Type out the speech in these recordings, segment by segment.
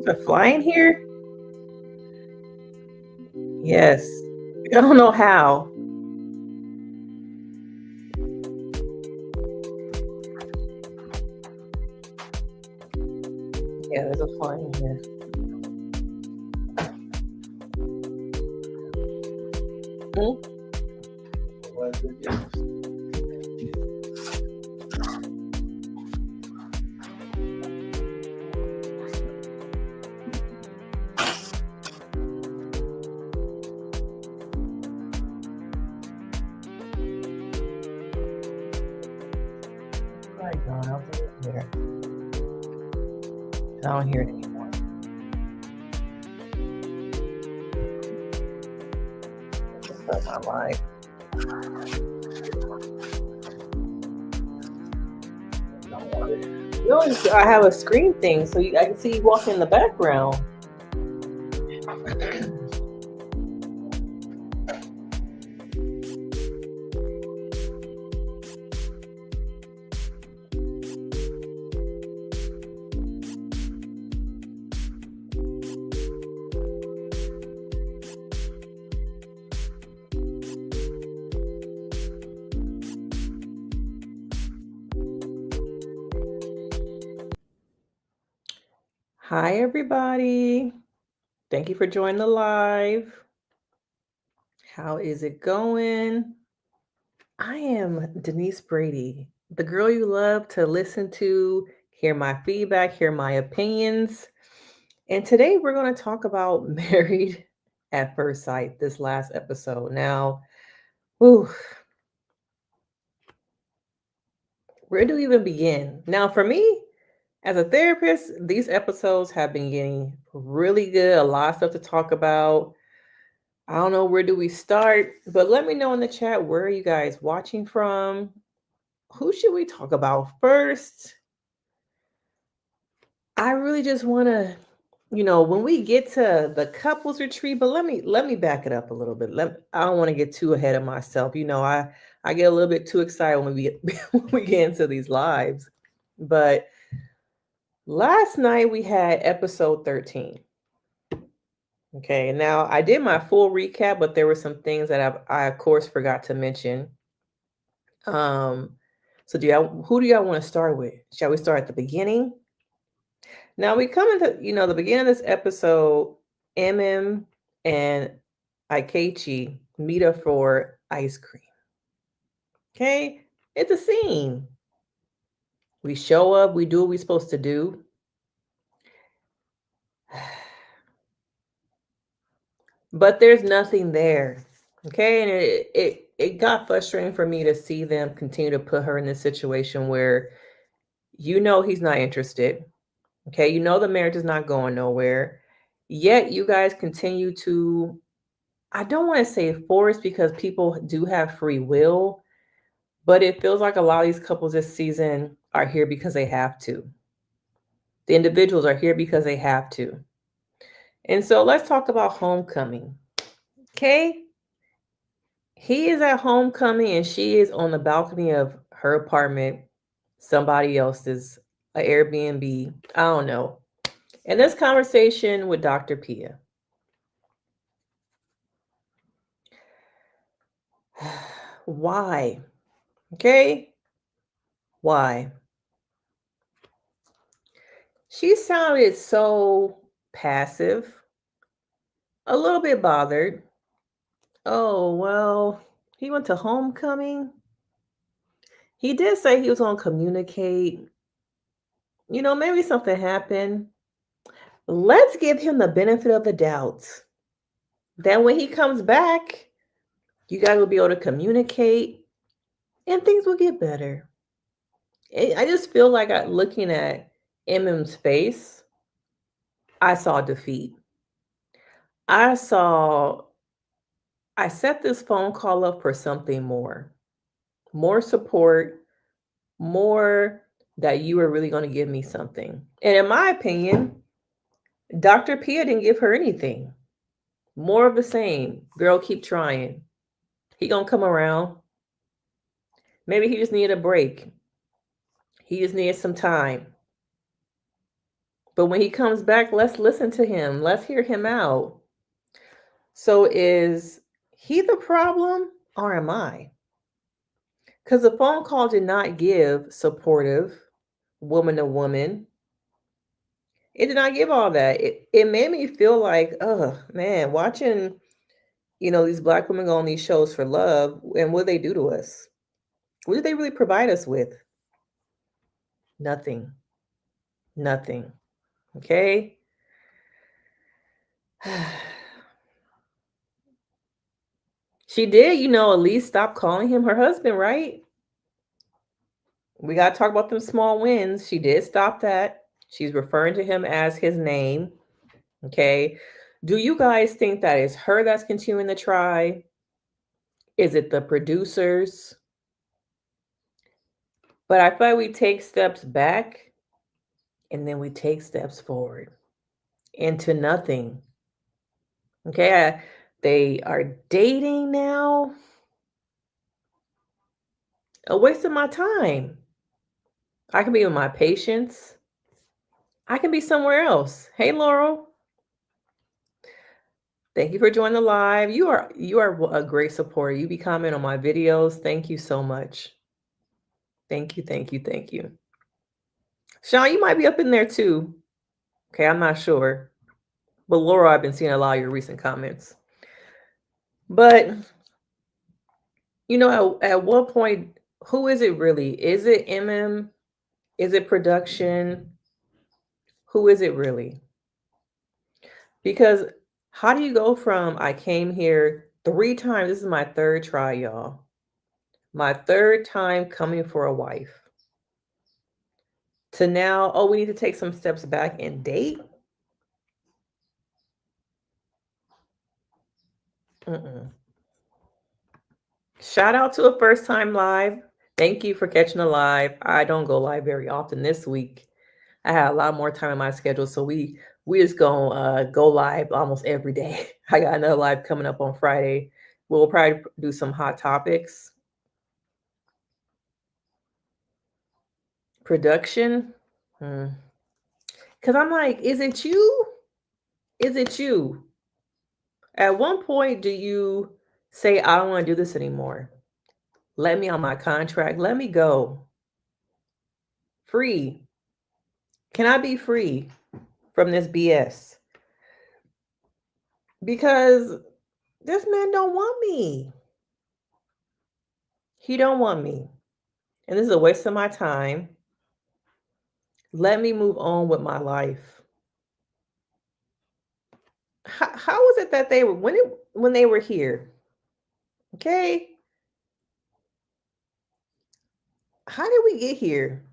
A flying here? Yes. I don't know how. Yeah, there's a flying here. I don't hear it anymore. That's not my life. No, I have a screen thing, so I can see you walking in the background. Hi, everybody. Thank you for joining the live. How is it going? I am Denise Brady, the girl you love to listen to, hear my feedback, hear my opinions. And today we're going to talk about Married at First Sight, this last episode. Now, where do we even begin? Now, for me, as a therapist, these episodes have been getting really good. A lot of stuff to talk about. I don't know, where do we start? But let me know in the chat, where are you guys watching from? Who should we talk about first? I really just want to, when we get to the couples retreat, but let me back it up a little bit. I don't want to get too ahead of myself. I get a little bit too excited when we get into these lives. But last night we had episode 13. Okay, now I did my full recap, but there were some things that I of course forgot to mention. So who do y'all want to start with? Shall we start at the beginning? Now we come into, the beginning of this episode, MM and Ikechi meet up for ice cream. Okay, it's a scene. We show up, we do what we're supposed to do. But there's nothing there. Okay, and it got frustrating for me to see them continue to put her in this situation where he's not interested. Okay, the marriage is not going nowhere. Yet you guys continue to, I don't want to say force, because people do have free will, but it feels like a lot of these couples this season are here because they have to. The individuals are here because they have to. And so let's talk about homecoming. Okay. He is at homecoming and she is on the balcony of her apartment, somebody else's, an Airbnb. I don't know. And this conversation with Dr. Pia. Why? Okay. Why? She sounded so passive, a little bit bothered. Oh, well, he went to homecoming. He did say he was going to communicate. Maybe something happened. Let's give him the benefit of the doubt that when he comes back, You guys will be able to communicate and things will get better. I just feel like looking at MM's face, I saw defeat. I saw, I set this phone call up for something more support, more that you were really going to give me something. And in my opinion, Dr. Pia didn't give her anything. More of the same. Girl, keep trying. He gonna come around. Maybe he just needed a break. He just needed some time. But when he comes back, let's listen to him. Let's hear him out. So is he the problem or am I? Because the phone call did not give supportive woman to woman. It did not give all that. It made me feel like, oh man, watching, these black women go on these shows for love, and what do they do to us? What did they really provide us with? Nothing. Nothing. Okay. She did, at least stop calling him her husband, right? We got to talk about them small wins. She did stop that. She's referring to him as his name. Okay. Do you guys think that is her that's continuing to try? Is it the producers? But I feel like we take steps back and then we take steps forward into nothing. Okay. They are dating now. A waste of my time. I can be with my patients. I can be somewhere else. Hey, Laurel. Thank you for joining the live. You are a great supporter. You be commenting on my videos. Thank you so much. Thank you, thank you, thank you. Sean, you might be up in there too. Okay, I'm not sure. But Laura, I've been seeing a lot of your recent comments. But at what point, who is it really? Is it MM? Is it production? Who is it really? Because how do you go from I came here 3 times? This is my third try, y'all. My third time coming for a wife. To now, oh, we need to take some steps back and date. Mm-mm. Shout out to a first time live. Thank you for catching the live. I don't go live very often this week. I had a lot more time in my schedule, so we just gonna go live almost every day. I got another live coming up on Friday. We'll probably do some hot topics. Production. Because I'm like, is it you? Is it you? At one point, do you say, I don't want to do this anymore? Let me on my contract. Let me go. Free. Can I be free from this BS? Because this man don't want me. He don't want me. And this is a waste of my time. Let me move on with my life. How was it that they were when they were here? Okay. How did we get here?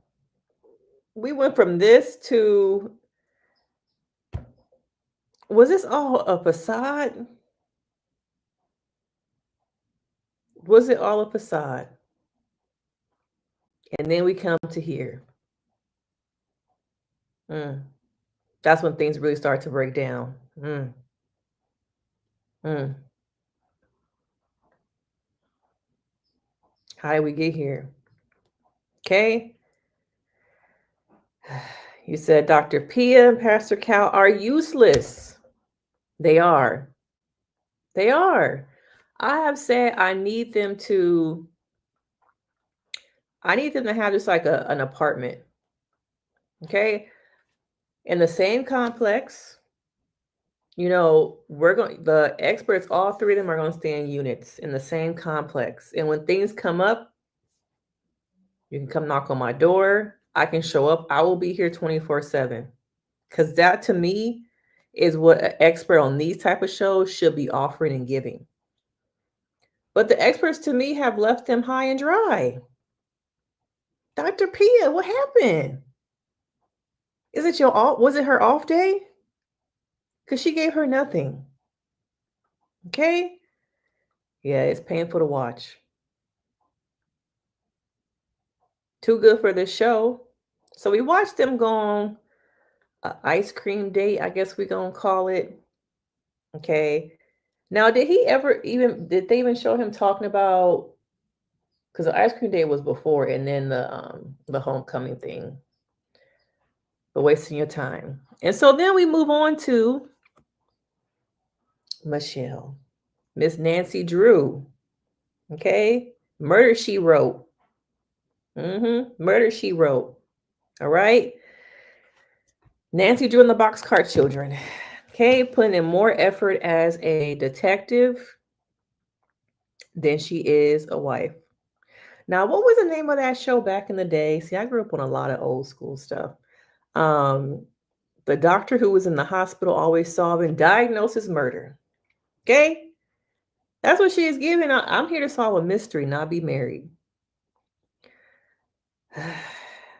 We went from this to, was this all a facade? Was it all a facade? And then we come to here. That's when things really start to break down. How did we get here? Okay. You said Dr. Pia and Pastor Cal are useless. They are. They are. I have said I need them to have just like an apartment. Okay. In the same complex. The experts, all 3 of them are going to stay in units in the same complex. And when things come up, you can come knock on my door. I can show up. I will be here 24/7. Because that to me is what an expert on these type of shows should be offering and giving. But the experts to me have left them high and dry. Dr. Pia, what happened? Is it your off? Was it her off day? Because she gave her nothing. Okay? Yeah, it's painful to watch. Too good for this show. So we watched them go on an ice cream date, I guess we're going to call it. Okay. Now, did they even show him talking about, because the ice cream date was before and then the homecoming thing, but wasting your time. And so then we move on to Michelle, Miss Nancy Drew. Okay. Murder She Wrote. Murder She Wrote. All right. Nancy Drew and the Boxcar Children. Okay. Putting in more effort as a detective than she is a wife. Now, what was the name of that show back in the day? See, I grew up on a lot of old school stuff. The doctor who was in the hospital always solving diagnosis murder. Okay? That's what she is giving. I'm here to solve a mystery, not be married.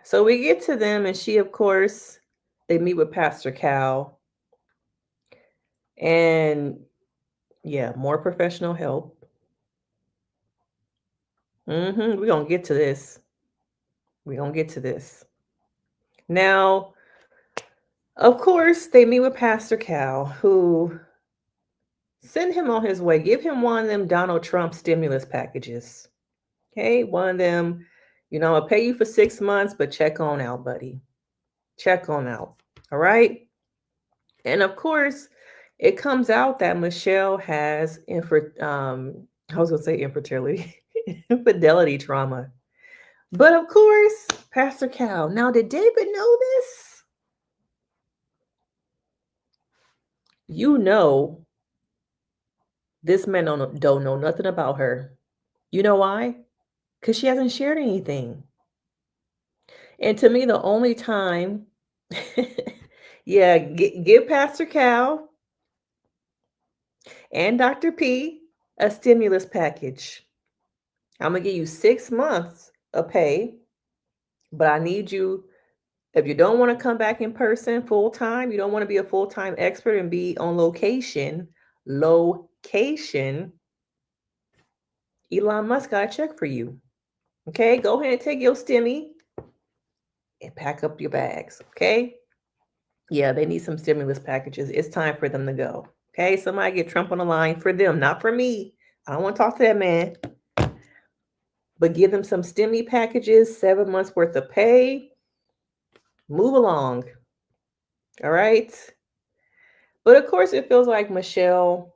So we get to them, and she, of course, they meet with Pastor Cal. And yeah, more professional help. We're going to get to this. We're going to get to this. Now, of course, they meet with Pastor Cal, who send him on his way. Give him one of them Donald Trump stimulus packages. Okay, one of them, I'll pay you for 6 months, but check on out, buddy. Check on out. All right. And of course, it comes out that Michelle has I was gonna say infertility, infidelity trauma. But of course, Pastor Cal. Now, did David know this? This man don't know nothing about her. You know why? Because she hasn't shared anything. And to me, the only time, yeah, give Pastor Cal and Dr. P a stimulus package. I'm going to give you 6 months of pay, but I need you, if you don't want to come back in person full time, you don't want to be a full time expert and be on location, Elon Musk got a check for you. Okay, go ahead and take your stimmy and pack up your bags. Okay. Yeah, they need some stimulus packages. It's time for them to go. Okay, somebody get Trump on the line for them, not for me. I don't want to talk to that man. But give them some stimmy packages, 7 months worth of pay. Move along. All right. But of course, it feels like Michelle,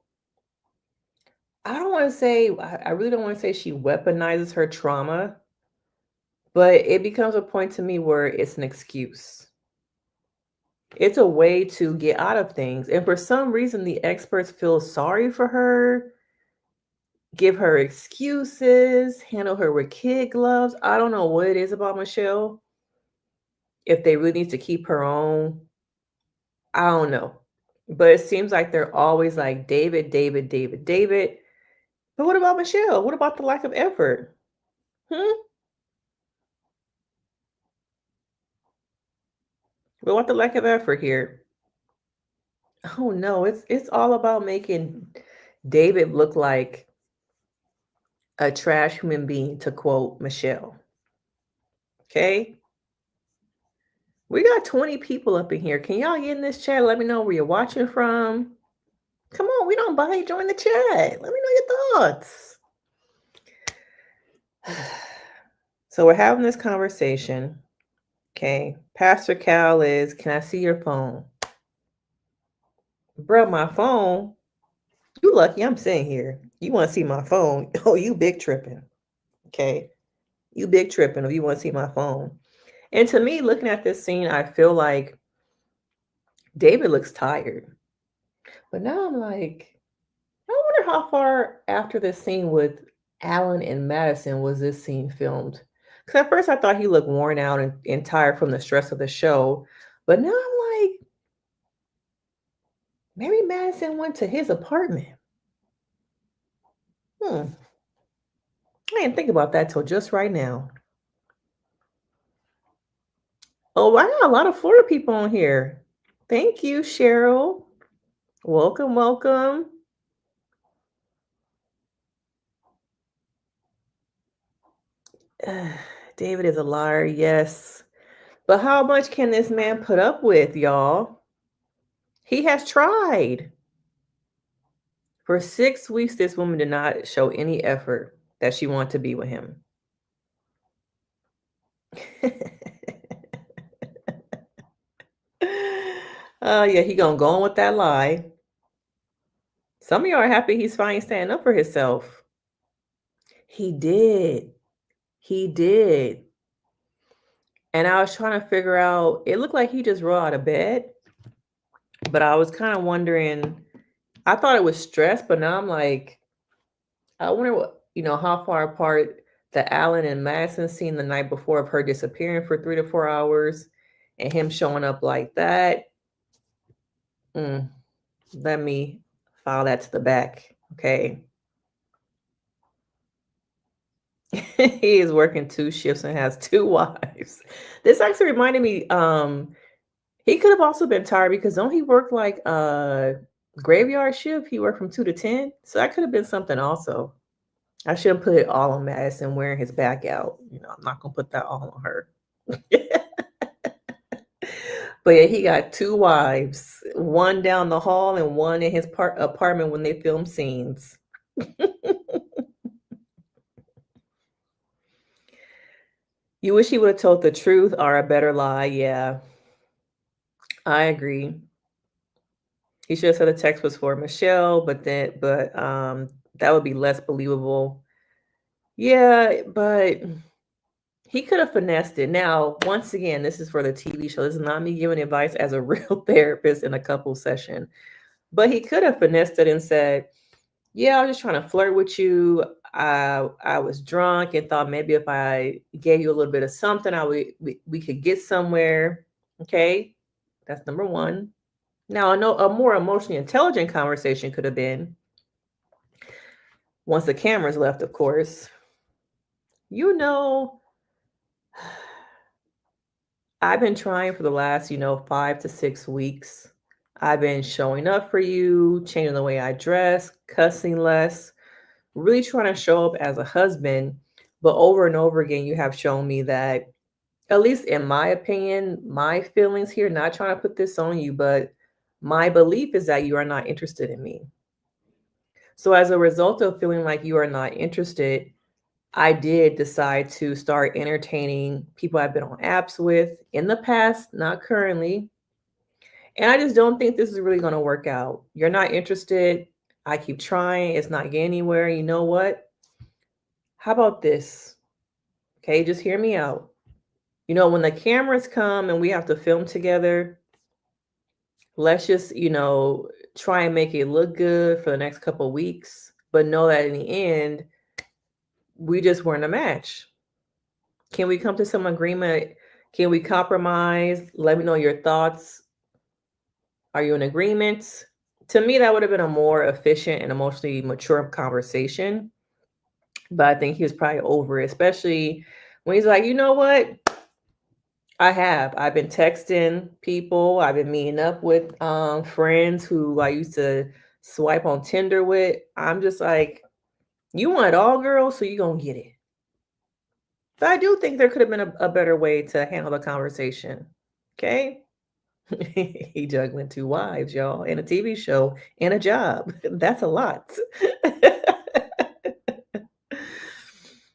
I really don't want to say she weaponizes her trauma, but it becomes a point to me where it's an excuse. It's a way to get out of things. And for some reason, the experts feel sorry for her, give her excuses, handle her with kid gloves. I don't know what it is about Michelle. If they really need to keep her on, I don't know. But it seems like they're always like David, David, David, David. But what about Michelle? What about the lack of effort? What about the lack of effort here? Oh no, it's all about making David look like a trash human being, to quote Michelle. Okay? We got 20 people up in here. Can y'all get in this chat? Let me know where you're watching from. Come on, we don't buy. Join the chat. Let me know your thoughts. So we're having this conversation. Okay. Pastor Cal is, can I see your phone? Bro, my phone? You lucky I'm sitting here. You want to see my phone? Oh, you big tripping. Okay. You big tripping if you want to see my phone. And to me, looking at this scene, I feel like David looks tired. But now I'm like, I wonder how far after this scene with Allan and Madison was this scene filmed. Because at first I thought he looked worn out and tired from the stress of the show. But now I'm like, maybe Madison went to his apartment. I didn't think about that till just right now. Oh, I got a lot of Florida people on here. Thank you, Cheryl. Welcome, welcome. David is a liar, yes. But how much can this man put up with, y'all? He has tried. For 6 weeks, this woman did not show any effort that she wanted to be with him. Oh, yeah, he gonna go on with that lie. Some of y'all are happy he's finally standing up for himself. He did. He did. And I was trying to figure out, it looked like he just rolled out of bed. But I was kind of wondering, I thought it was stress, but now I'm like, I wonder what, how far apart the Allan and Madison scene the night before of her disappearing for 3 to 4 hours and him showing up like that. Let me file that to the back. Okay. He is working 2 shifts and has 2 wives. This actually reminded me, he could have also been tired because don't he work like a graveyard shift? He worked from 2 to 10. So that could have been something also. I shouldn't put it all on Madison wearing his back out. I'm not gonna put that all on her. But yeah, he got 2 wives, one down the hall and one in his apartment when they film scenes. You wish he would have told the truth or a better lie. Yeah, I agree. He should have said the text was for Michelle, but that would be less believable. Yeah, but he could have finessed it. Now, once again, this is for the TV show. This is not me giving advice as a real therapist in a couple session. But he could have finessed it and said, yeah, I was just trying to flirt with you. I was drunk and thought maybe if I gave you a little bit of something, we could get somewhere. Okay, that's number one. Now, I know a more emotionally intelligent conversation could have been, once the cameras left, of course, I've been trying for the last, 5 to 6 weeks. I've been showing up for you, changing the way I dress, cussing less, really trying to show up as a husband. But over and over again, you have shown me that, at least in my opinion, my feelings here, not trying to put this on you, but my belief is that you are not interested in me. So as a result of feeling like you are not interested, I did decide to start entertaining people I've been on apps with in the past, not currently. And I just don't think this is really going to work out. You're not interested. I keep trying. It's not getting anywhere. You know what? How about this? Okay, just hear me out. When the cameras come and we have to film together, let's just, try and make it look good for the next couple of weeks, but know that in the end, we just weren't a match. Can we come to some agreement? Can we compromise? Let me know your thoughts. Are you in agreement? To me, that would have been a more efficient and emotionally mature conversation. But I think he was probably over it, especially when he's like, you know what? I've been texting people. I've been meeting up with friends who I used to swipe on Tinder with. I'm just like, you want it all, girl, so you gonna get it. But I do think there could have been a better way to handle the conversation. Okay. He juggling 2 wives, y'all, and a TV show and a job. That's a lot.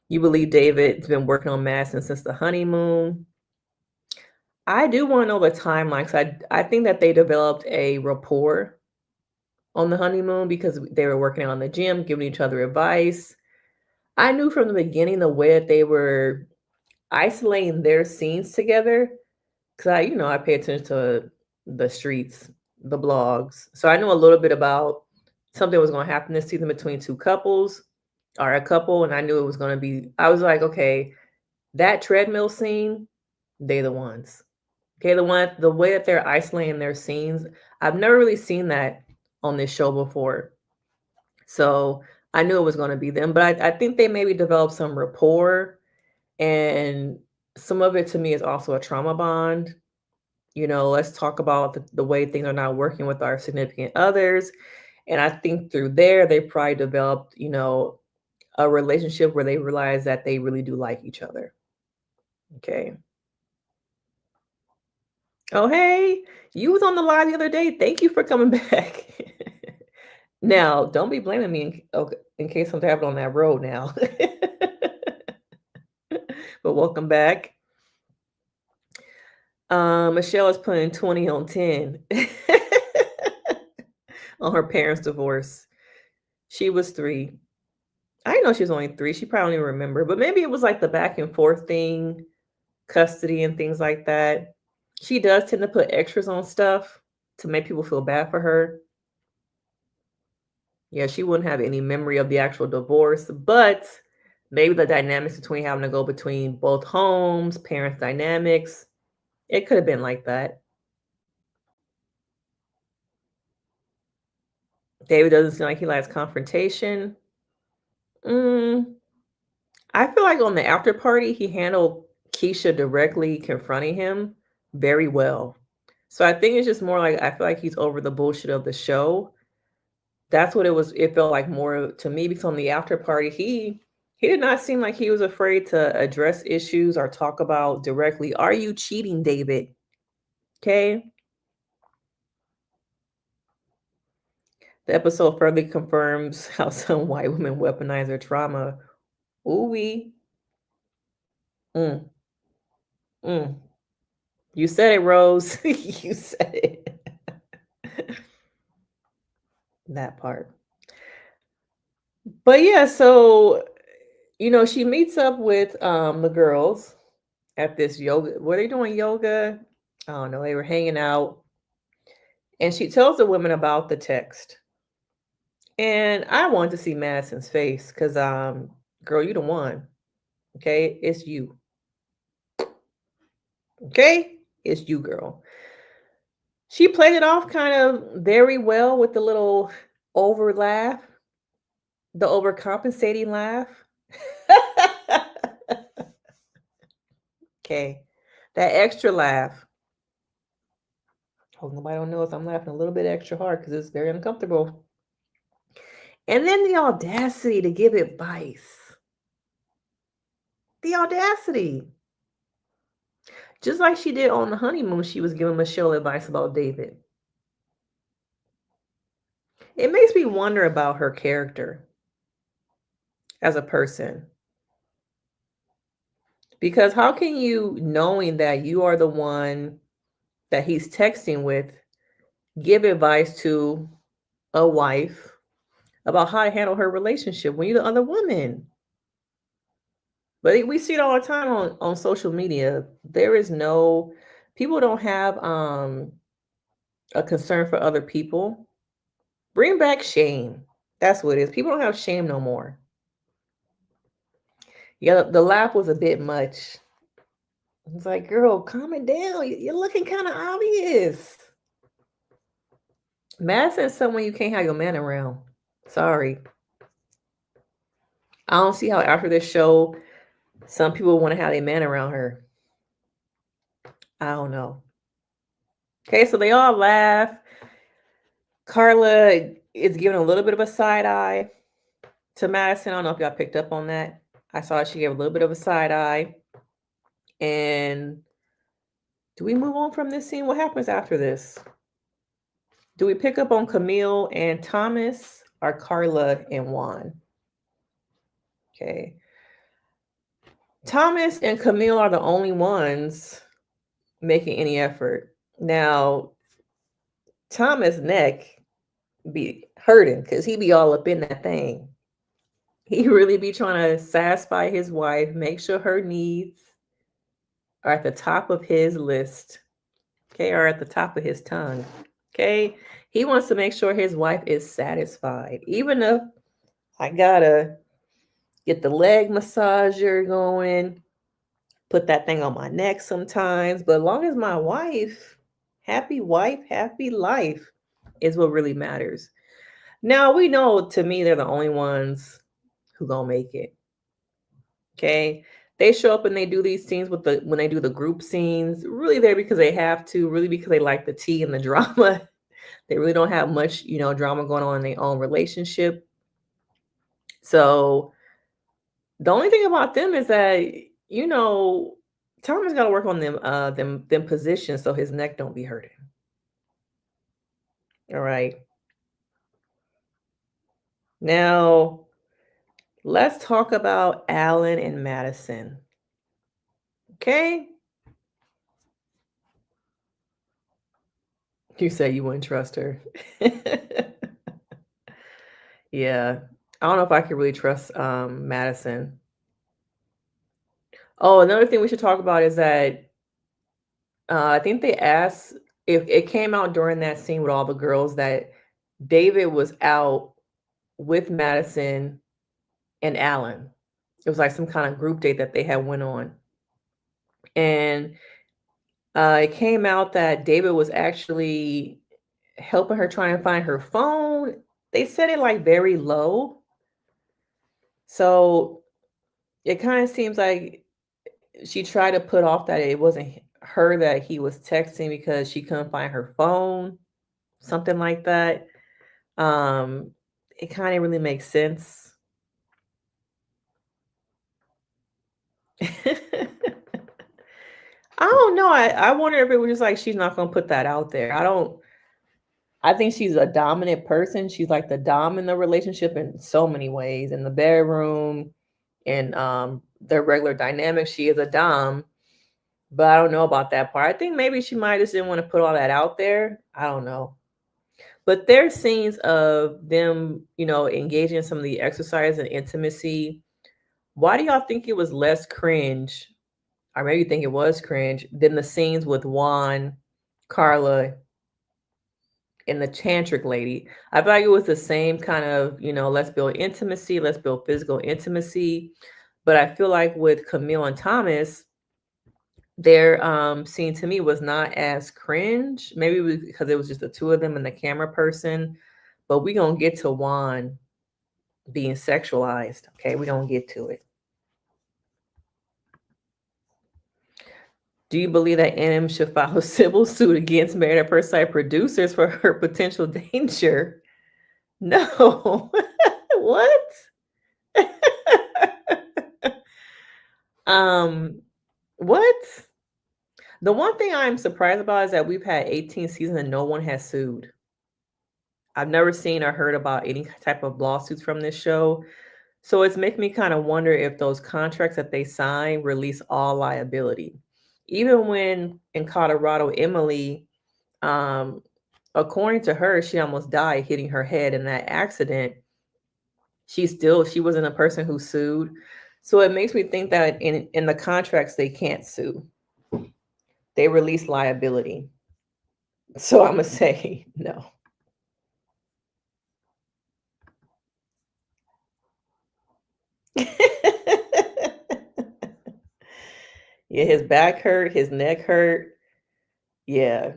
You believe David's been working on Madison since the honeymoon? I do want to know the timeline because I think that they developed a rapport on the honeymoon because they were working on the gym, giving each other advice. I knew from the beginning the way that they were isolating their scenes together because I pay attention to the streets, the blogs. So I knew a little bit about something was going to happen this season between 2 couples or a couple. And I knew it was going to be, I was like, okay, that treadmill scene, they the ones. Okay, the way that they're isolating their scenes, I've never really seen that on this show before. So I knew it was going to be them, but I think they maybe developed some rapport, and some of it to me is also a trauma bond. Let's talk about the way things are not working with our significant others. And I think through there, they probably developed, a relationship where they realize that they really do like each other. Okay. Oh, hey, you was on the live the other day. Thank you for coming back. Now, don't be blaming me okay, in case something happened on that road now. But welcome back. Michelle is putting 20 on 10 on her parents' divorce. She was 3. I didn't know she was only 3. She probably don't even remember, but maybe it was like the back and forth thing, custody and things like that. She does tend to put extras on stuff to make people feel bad for her. Yeah, she wouldn't have any memory of the actual divorce, but maybe the dynamics between having to go between both homes, parents' dynamics, it could have been like that. David doesn't seem like he likes confrontation. Mm, I feel like on the after party, he handled Keisha directly confronting him very well. So I think it's just more like I feel like he's over the bullshit of the show. That's what it was. It felt like more to me because on the after party, he did not seem like he was afraid to address issues or talk about directly. Are you cheating, David? Okay. The episode further confirms how some white women weaponize their trauma. Ooh wee. Mm, mm. You said it, Rose. You said it. That part. But yeah, so she meets up with the girls at this yoga. Were they doing yoga? I don't know. They were hanging out. And she tells the women about the text. And I wanted to see Madison's face because girl, you the one. Okay. It's you. Okay? It's you, girl. She played it off kind of very well with the little over laugh, the overcompensating laugh. Okay. That extra laugh. Hope nobody don't notice I'm laughing a little bit extra hard because it's very uncomfortable. And then the audacity to give advice. The audacity. Just like she did on the honeymoon, she was giving Michelle advice about David. It makes me wonder about her character as a person. Because how can you, knowing that you are the one that he's texting with, give advice to a wife about how to handle her relationship when you're the other woman? But we see it all the time on social media. There is no people don't have a concern for other people. Bring back shame. That's what it is. People don't have shame no more. Yeah, the laugh was a bit much. It's like, girl, calm it down. You're looking kind of obvious. Madison's someone you can't have your man around. Sorry. I don't see how after this show, some people want to have a man around her. I don't know. Okay, so they all laugh. Carla is giving a little bit of a side eye to Madison. I don't know if y'all picked up on that. I saw she gave a little bit of a side eye. And do we move on from this scene? What happens after this? Do we pick up on Camille and Thomas or Carla and Juan? Okay. Thomas and Camille are the only ones making any effort. Now, Thomas' neck be hurting because he be all up in that thing. He really be trying to satisfy his wife, make sure her needs are at the top of his list, okay, or at the top of his tongue, okay? He wants to make sure his wife is satisfied, even if I gotta get the leg massager going, put that thing on my neck sometimes, but as long as my wife, happy life is what really matters. Now we know, to me, they're the only ones who gonna make it. Okay. They show up and they do these scenes with the when they do the group scenes, really there because they have to, really because they like the tea and the drama. They really don't have much, drama going on in their own relationship. So the only thing about them is that, you know, Thomas gotta work on them positions so his neck don't be hurting. All right. Now let's talk about Allan and Madison. Okay. You say you wouldn't trust her. Yeah. I don't know if I could really trust Madison. Oh, another thing we should talk about is that I think they asked if it came out during that scene with all the girls that David was out with Madison and Allan. It was like some kind of group date that they had went on. And it came out that David was actually helping her try and find her phone. They said it like very low. So it kind of seems like she tried to put off that it wasn't her that he was texting because she couldn't find her phone, something like that. Um, it kind of really makes sense. I don't know. I wonder if it was just like she's not gonna put that out there. I think she's a dominant person. She's like the dom in the relationship in so many ways. In the bedroom, in their regular dynamic, she is a dom. But I don't know about that part. I think maybe she might just didn't want to put all that out there. I don't know. But there's scenes of them, engaging in some of the exercise and intimacy. Why do y'all think it was less cringe, or maybe you think it was cringe, than the scenes with Juan, Carla, and the tantric lady? I feel like it was the same kind of, let's build intimacy, let's build physical intimacy. But I feel like with Camille and Thomas, their scene to me was not as cringe. Maybe it was because it was just the two of them and the camera person. But we gonna get to Juan being sexualized. Okay, we gonna get to it. Do you believe that NM should file a civil suit against Married at First Sight producers for her potential danger? No. What? um, what? The one thing I'm surprised about is that we've had 18 seasons and no one has sued. I've never seen or heard about any type of lawsuits from this show. So it's making me kind of wonder if those contracts that they sign release all liability. Even when in Colorado, Emily, um, according to her, she almost died hitting her head in that accident. She wasn't a person who sued. So it makes me think that in the contracts they can't sue. They release liability. So I'm gonna say no. Yeah, his back hurt, his neck hurt. Yeah.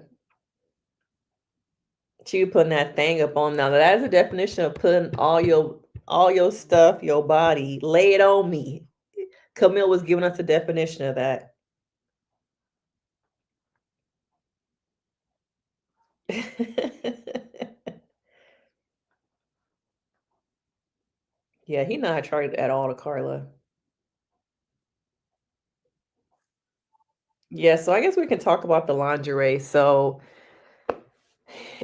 She putting that thing up on now. That is a definition of putting all your stuff, your body, lay it on me. Camille was giving us a definition of that. Yeah, he not attracted at all to Carla. Yeah, so I guess we can talk about the lingerie. So,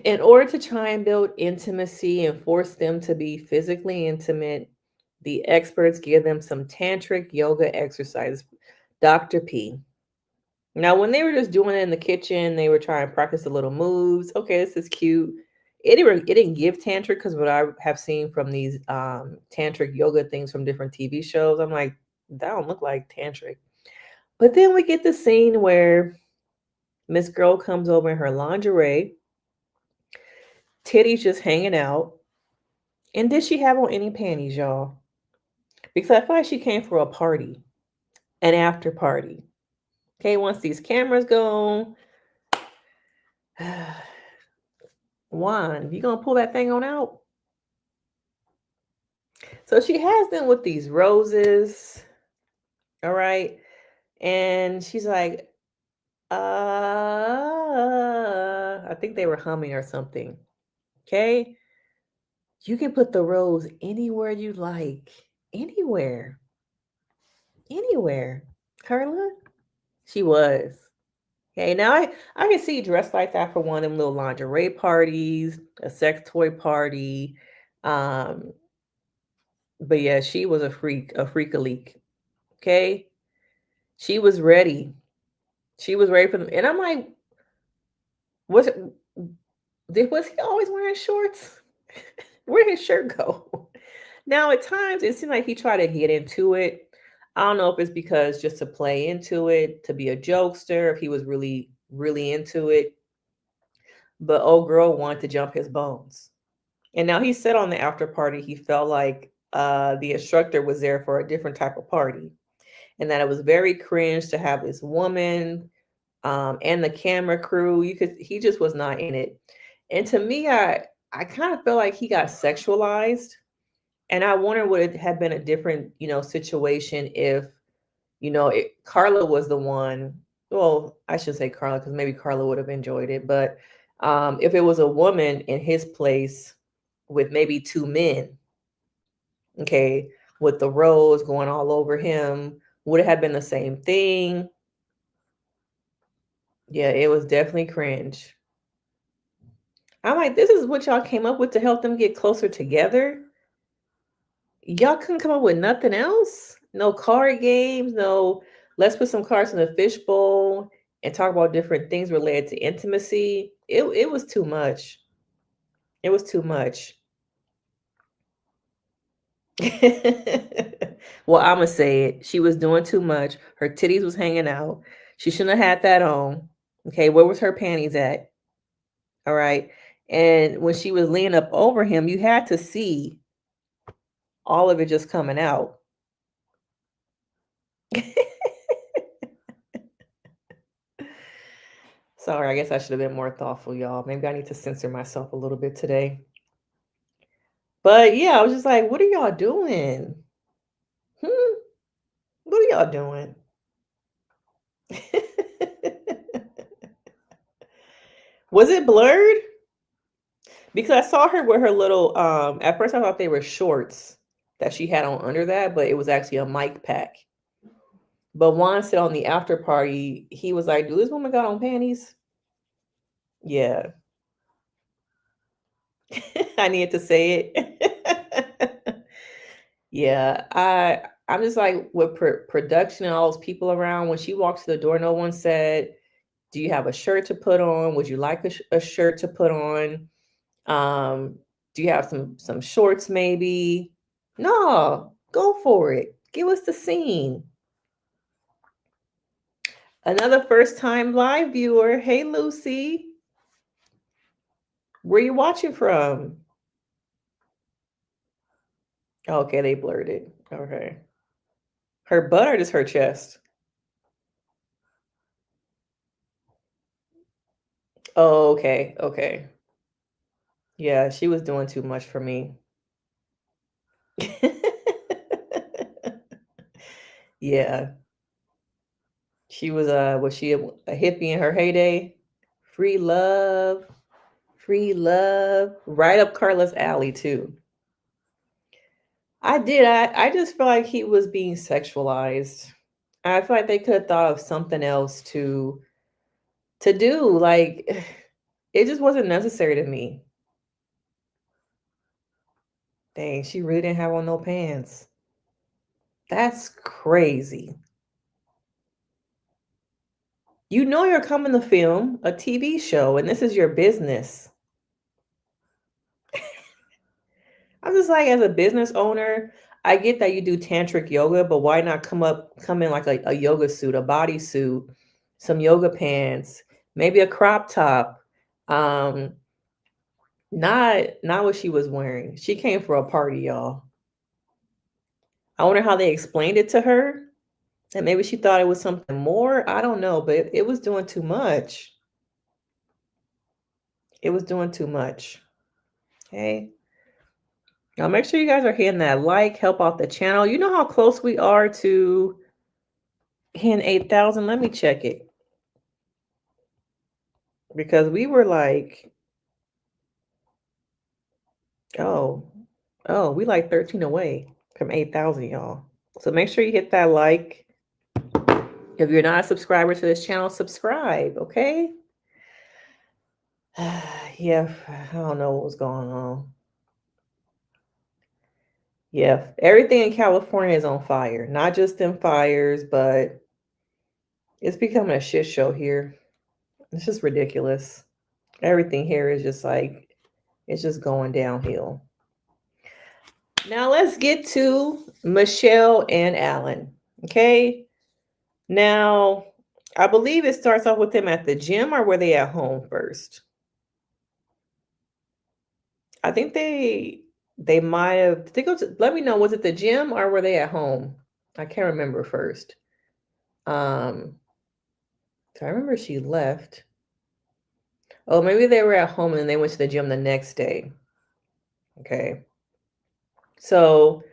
in order to try and build intimacy and force them to be physically intimate, the experts give them some tantric yoga exercises. Dr. P. Now, when they were just doing it in the kitchen, they were trying to practice the little moves. Okay, this is cute. It didn't give tantric because what I have seen from these tantric yoga things from different TV shows, I'm like, that don't look like tantric. But then we get the scene where Miss Girl comes over in her lingerie, titties just hanging out. And did she have on any panties, y'all? Because I feel like she came for a party, an after party. Okay, once these cameras go, Juan, you gonna pull that thing on out? So she has them with these roses. All right. And she's like, I think they were humming or something. Okay. You can put the rose anywhere you like. Anywhere. Anywhere. Carla? She was. Okay, now I can see you dressed like that for one of them little lingerie parties, a sex toy party. Um, but yeah, she was a freak a leak. Okay. She was ready. She was ready for them. And I'm like, was it was he always wearing shorts? Where did his shirt go? Now, at times, it seemed like he tried to get into it. I don't know if it's because just to play into it, to be a jokester, if he was really, really into it. But old girl wanted to jump his bones. And now he said on the after party he felt like the instructor was there for a different type of party, and that it was very cringe to have this woman and the camera crew. He just was not in it. And to me, I kind of feel like he got sexualized. And I wonder would it have been a different, situation if, Carla was the one. Well, I should say Carla because maybe Carla would have enjoyed it. But if it was a woman in his place with maybe two men, okay, with the rose going all over him, would it have been the same thing? Yeah, it was definitely cringe. I'm like, this is what y'all came up with to help them get closer together. Y'all couldn't come up with nothing else? No card games, no, let's put some cards in the fishbowl and talk about different things related to intimacy. It was too much. It was too much. Well, I'ma say it. She was doing too much. Her titties was hanging out. She shouldn't have had that on. Okay, where was her panties at? All right. And when she was leaning up over him, you had to see all of it just coming out. Sorry, I guess I should have been more thoughtful, y'all. Maybe I need to censor myself a little bit today. But yeah, I was just like, what are y'all doing? Hmm? What are y'all doing? Was it blurred? Because I saw her with her little at first I thought they were shorts that she had on under that, but it was actually a mic pack. But Juan said on the after party, he was like, do this woman got on panties? Yeah. I needed to say it. Yeah, I'm just like with production and all those people around. When she walked to the door, no one said, "Do you have a shirt to put on? Would you like a shirt to put on? Do you have some shorts maybe?" No, go for it. Give us the scene. Another first time live viewer. Hey, Lucy, where you watching from? Okay, they blurred it. Okay, her butt or just her chest? Oh, okay, okay. Yeah, she was doing too much for me. Yeah, she was she a hippie in her heyday? Free love, right up Carla's alley too. I did. I just feel like he was being sexualized. I feel like they could have thought of something else to do. Like it just wasn't necessary to me. Dang, she really didn't have on no pants. That's crazy. You know you're coming to film a TV show and this is your business. I'm just like, as a business owner, I get that you do tantric yoga, but why not come in like a yoga suit, a bodysuit, some yoga pants, maybe a crop top. Um, not what she was wearing. She came for a party, y'all. I wonder how they explained it to her. And maybe she thought it was something more. I don't know, but it was doing too much. It was doing too much. Okay. Now make sure you guys are hitting that like, help out the channel. You know how close we are to hitting 8,000? Let me check it. Because we were like, oh, we like 13 away from 8,000, y'all. So make sure you hit that like. If you're not a subscriber to this channel, subscribe, okay? Yeah, I don't know what was going on. Yeah, everything in California is on fire. Not just them fires, but it's becoming a shit show here. It's just ridiculous. Everything here is just like, it's just going downhill. Now let's get to Michelle and Allan, okay? Now, I believe it starts off with them at the gym, or were they at home first? I think they might have. Did they go to, let me know, was it the gym or were they at home? I can't remember first. So I remember she left. Oh, maybe they were at home and then they went to the gym the next day. Okay. So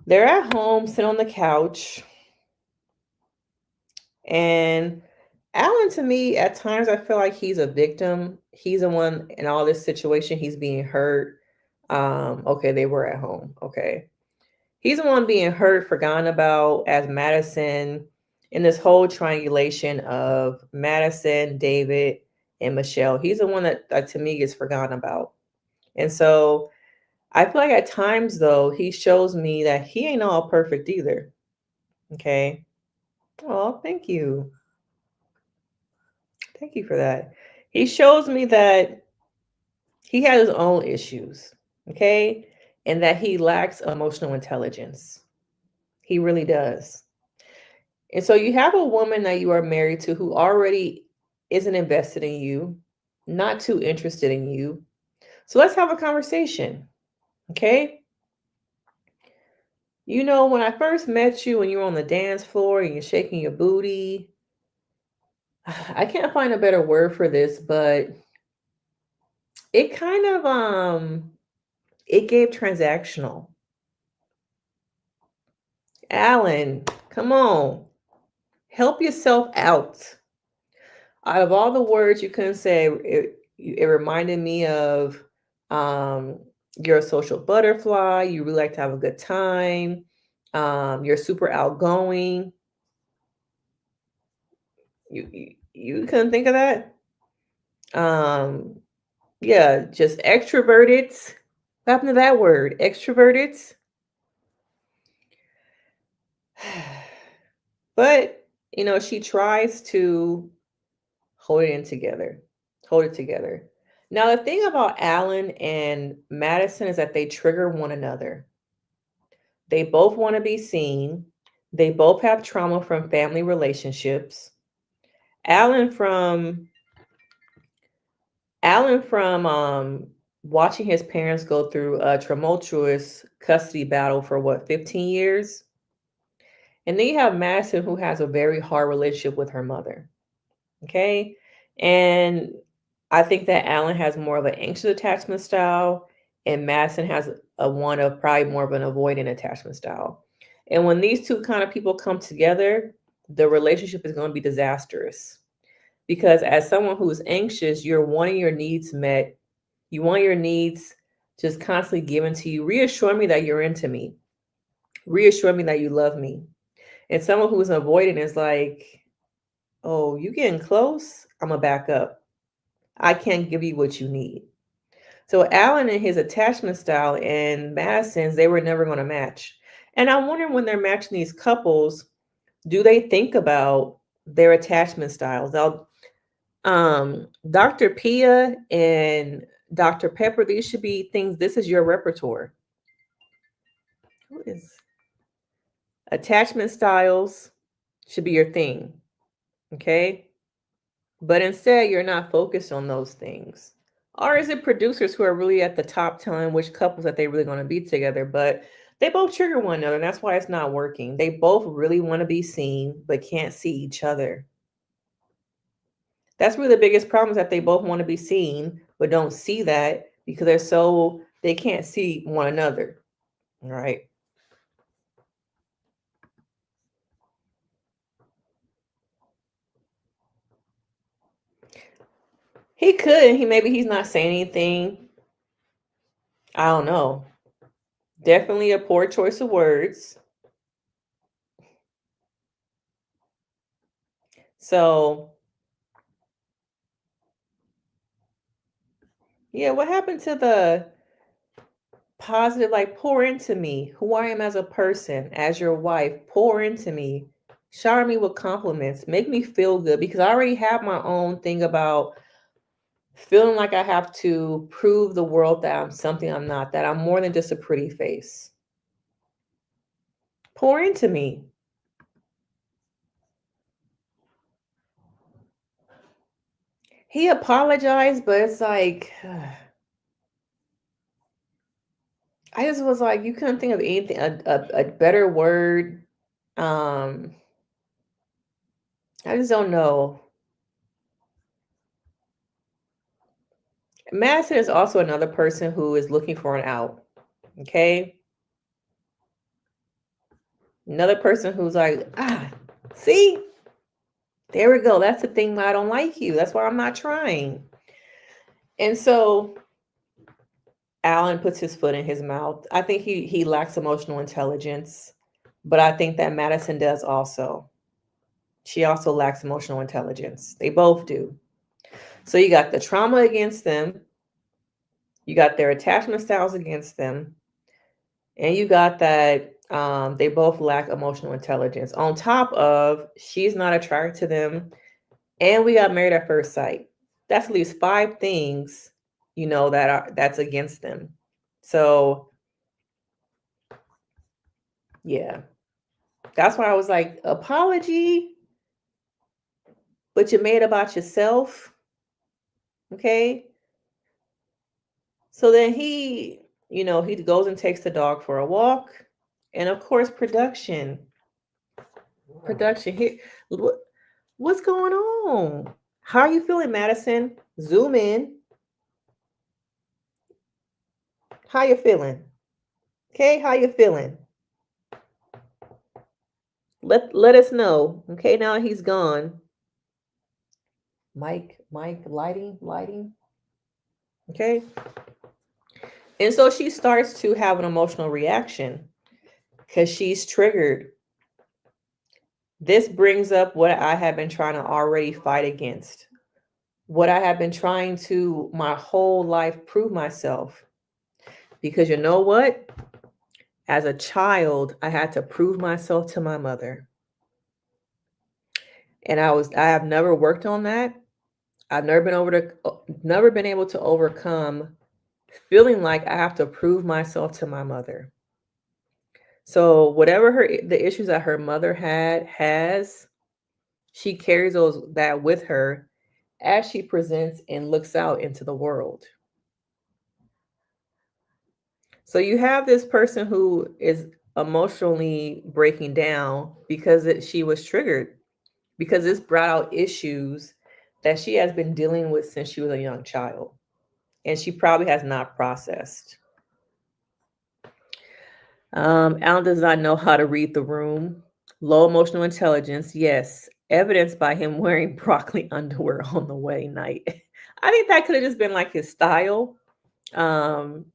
they're at home, sitting on the couch. And Allan, to me, at times I feel like he's a victim. He's the one in all this situation. He's being hurt. Okay, they were at home. Okay. He's the one being hurt, forgotten about as Madison in this whole triangulation of Madison, David, and Michelle. He's the one that to me gets forgotten about. And so I feel like at times, though, he shows me that he ain't all perfect either. Okay. Oh, thank you. Thank you for that. He shows me that he has his own issues. Okay. And that he lacks emotional intelligence. He really does. And so you have a woman that you are married to who already isn't invested in you, not too interested in you. So let's have a conversation. Okay. You know, when I first met you and you were on the dance floor and you're shaking your booty, I can't find a better word for this, but it kind of it gave transactional. Allan, come on. Help yourself out. Out of all the words you couldn't say, it reminded me of you're a social butterfly. You really like to have a good time. You're super outgoing. You couldn't think of that? Yeah, just extroverted. What happened to that word? Extroverted. But you know, she tries to hold it in together. Hold it together. Now, the thing about Allan and Madison is that they trigger one another. They both want to be seen. They both have trauma from family relationships. Allan from watching his parents go through a tumultuous custody battle for what, 15 years? And then you have Madison, who has a very hard relationship with her mother. Okay. And I think that Allan has more of an anxious attachment style, and Madison has a one of probably more of an avoidant attachment style. And when these two kind of people come together, the relationship is going to be disastrous. Because as someone who is anxious, you're wanting your needs met. You want your needs just constantly given to you. Reassure me that you're into me. Reassure me that you love me. And someone who is avoidant is like, oh, you getting close? I'm going to back up. I can't give you what you need. So Allan and his attachment style and Madison's, they were never going to match. And I'm wondering, when they're matching these couples, do they think about their attachment styles? Now, Dr. Pia and Dr. Pepper, these should be things, this is your repertoire. What is attachment styles should be your thing. Okay. But instead, you're not focused on those things. Or is it producers who are really at the top telling which couples that they really going to be together? But they both trigger one another, and that's why it's not working. They both really want to be seen, but can't see each other. That's really the biggest problem, is that they both want to be seen, but don't see that because they're so they can't see one another. All right. He could. He's not saying anything. I don't know. Definitely a poor choice of words. So yeah, what happened to the positive, like pour into me, who I am as a person, as your wife, pour into me, shower me with compliments, make me feel good because I already have my own thing about feeling like I have to prove the world that I'm something I'm not, that I'm more than just a pretty face. Pour into me. He apologized, but it's like, I just was like, you couldn't think of anything, a better word. Um, I just don't know. Madison is also another person who is looking for an out. Okay. Another person who's like, see, there we go. That's the thing why I don't like you. That's why I'm not trying. And so Allan puts his foot in his mouth. I think he lacks emotional intelligence, but I think that Madison does also. She also lacks emotional intelligence. They both do. So you got the trauma against them, you got their attachment styles against them, and you got that they both lack emotional intelligence. On top of she's not attracted to them, and we got married at first sight. That's at least 5 things, that's against them. So yeah, that's why I was like, apology, but you made it about yourself. Okay. So then he goes and takes the dog for a walk. And of course, production. Production here. What's going on? How are you feeling, Madison? Zoom in. How you feeling? Okay, how you feeling? Let us know. Okay, now he's gone. Mike, lighting. Okay. And so she starts to have an emotional reaction because she's triggered. This brings up what I have been trying to already fight against. What I have been trying to my whole life prove myself. Because you know what? As a child, I had to prove myself to my mother. And I have never worked on that. I've never been able to overcome feeling like I have to prove myself to my mother. So whatever the issues that her mother has, she carries that with her as she presents and looks out into the world. So you have this person who is emotionally breaking down because she was triggered, because this brought out issues that she has been dealing with since she was a young child, and she probably has not processed. Alan does not know how to read the room. Low emotional intelligence, yes. Evidenced by him wearing broccoli underwear on the wedding night. I think that could have just been like his style. Um,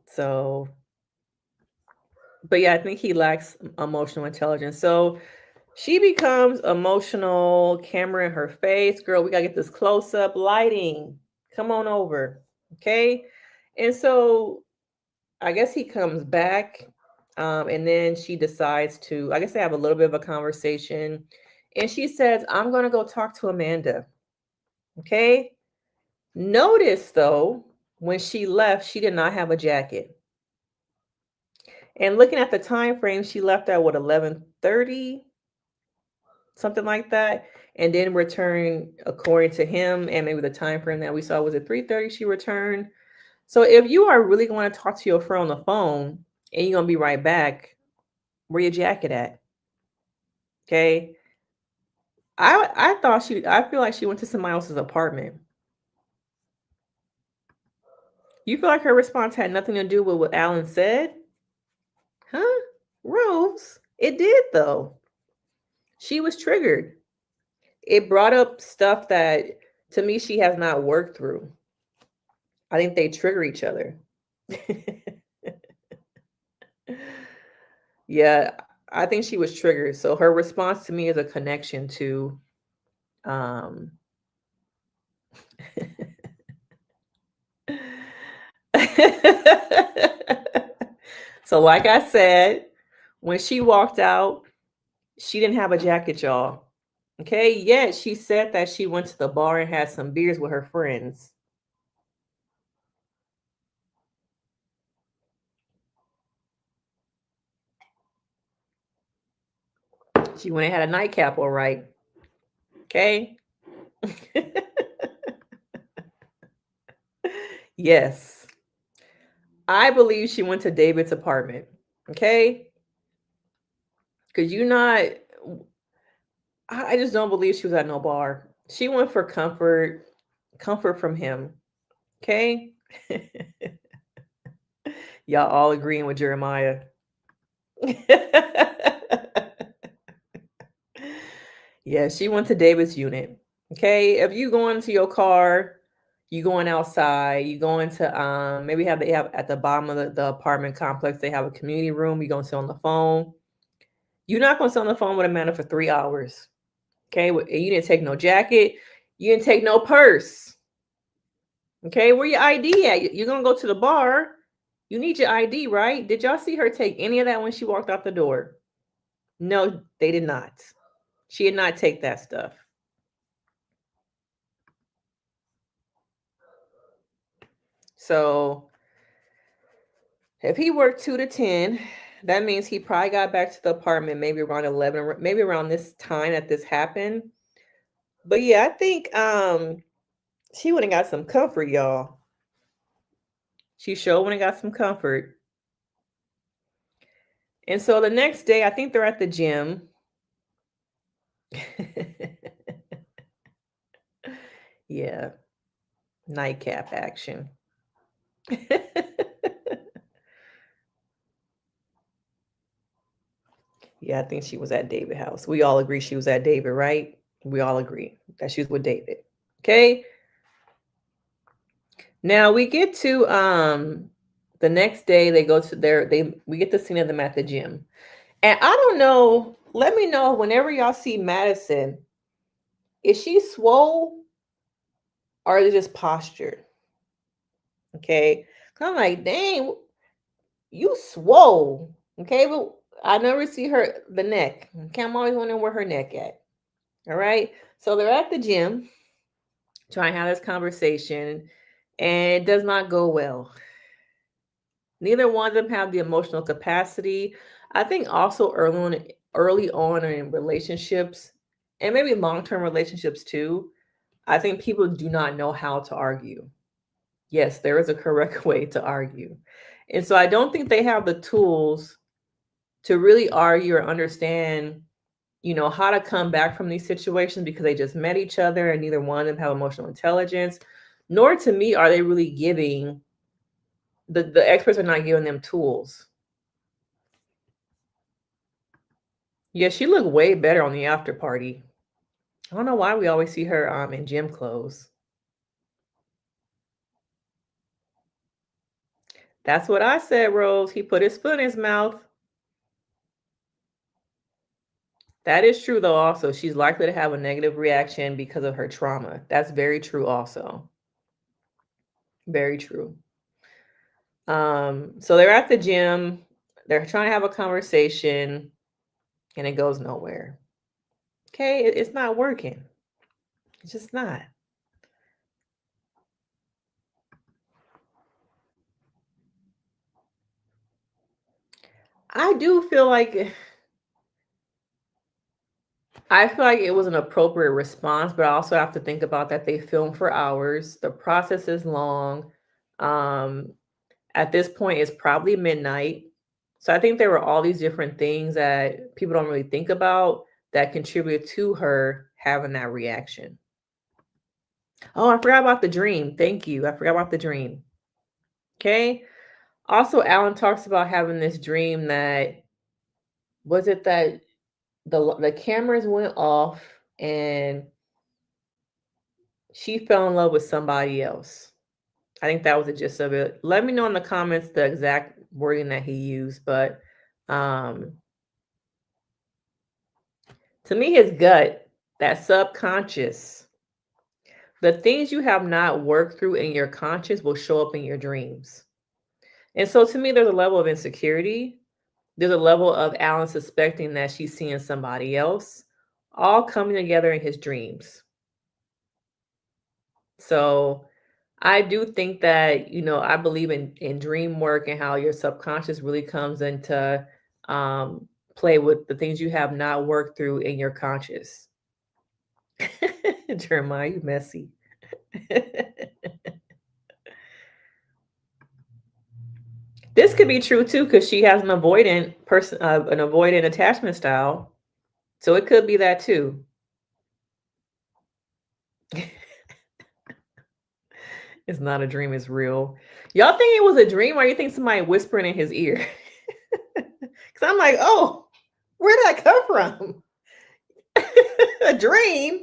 so, but yeah, I think he lacks emotional intelligence. So she becomes emotional, camera in her face. Girl, we gotta get this close up lighting. Come on over. Okay. And so I guess he comes back, and then she decides to, I guess they have a little bit of a conversation. And she says, I'm going to go talk to Amanda. Okay. Notice though, when she left, she did not have a jacket. And looking at the time frame, she left at what, 11:30, something like that. And then returned according to him, and maybe the time frame that we saw was at 3:30 she returned. So if you are really going to talk to your friend on the phone and you're going to be right back, where your jacket at? Okay. I feel like she went to somebody else's apartment. You feel like her response had nothing to do with what Allan said? Huh? Rose? It did, though. She was triggered. It brought up stuff that, to me, she has not worked through. I think they trigger each other. Yeah, I think she was triggered. So her response to me is a connection to um So like I said, when she walked out, she didn't have a jacket, y'all. Okay, yet she said that she went to the bar and had some beers with her friends. She went and had a nightcap, all right. Okay. Yes. I believe she went to David's apartment. Okay. Because you're not, I just don't believe she was at no bar. She went for comfort from him. Okay. Y'all all agreeing with Jeremiah. Yeah, she went to David's unit. Okay. If you go into your car, you going outside, you going to maybe they have at the bottom of the apartment complex, they have a community room, you gonna sit on the phone. You're not gonna sit on the phone with a man for 3 hours. Okay. You didn't take no jacket, you didn't take no purse. Okay, where your ID at? You're gonna go to the bar. You need your ID, right? Did y'all see her take any of that when she walked out the door? No, they did not. She did not take that stuff. So if he worked 2 to 10, that means he probably got back to the apartment maybe around 11, maybe around this time that this happened. But yeah, I think she went and got some comfort, y'all. She sure went and got some comfort. And so the next day, I think they're at the gym. Yeah, nightcap action. Yeah, I think she was at David house. We all agree she was at David, right? We all agree that she was with David. Okay. Now we get to the next day they go to we get the scene of them at the gym. And I don't know, let me know whenever y'all see Madison, is she swole or is it just posture? Okay. I'm like, dang, you swole. Okay, but I never see her the neck. Okay, I'm always wondering where her neck at. All right. So they're at the gym trying to have this conversation, and it does not go well. Neither one of them have the emotional capacity. I think also early on in relationships, and maybe long-term relationships too, I think people do not know how to argue. Yes, there is a correct way to argue. And so I don't think they have the tools to really argue or understand, how to come back from these situations because they just met each other and neither one of them have emotional intelligence. Nor to me are they really giving the experts are not giving them tools. Yeah, she looked way better on the after party. I don't know why we always see her in gym clothes. That's what I said, Rose. He put his foot in his mouth. That is true, though. Also, she's likely to have a negative reaction because of her trauma. That's very true, also. Very true. So they're at the gym. They're trying to have a conversation, and it goes nowhere. Okay, it's not working. It's just not. I do feel like it was an appropriate response, but I also have to think about that they film for hours. The process is long. Um, at this point, it's probably midnight. So I think there were all these different things that people don't really think about that contribute to her having that reaction. Oh, I forgot about the dream. Thank you. I forgot about the dream. Okay. Also, Allan talks about having this dream that was it that the cameras went off and she fell in love with somebody else. I think that was the gist of it. Let me know in the comments the exact wording that he used, but um to me, his gut, that subconscious, the things you have not worked through in your conscious will show up in your dreams. And so to me, there's a level of insecurity. There's a level of Alan suspecting that she's seeing somebody else, all coming together in his dreams. So I do think that, I believe in dream work and how your subconscious really comes into play with the things you have not worked through in your conscious. Jeremiah, you messy. This could be true too, because she has an avoidant attachment style. So it could be that too. It's not a dream, it's real. Y'all think it was a dream, or you think somebody whispering in his ear? Because I'm like, oh, where did that come from? A dream?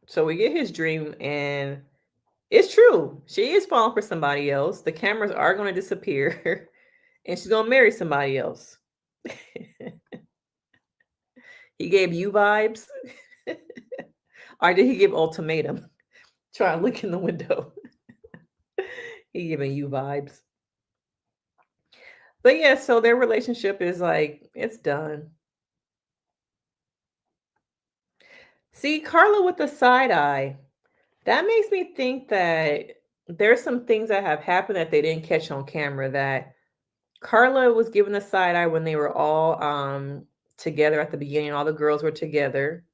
So we get his dream, and it's true. She is falling for somebody else. The cameras are going to disappear, and she's going to marry somebody else. He gave you vibes? Or did he give ultimatum? Try and look in the window. He giving you vibes. But yeah, so their relationship is like, it's done. See, Carla with the side eye. That makes me think that there's some things that have happened that they didn't catch on camera, that Carla was given the side eye when they were all together at the beginning. All the girls were together.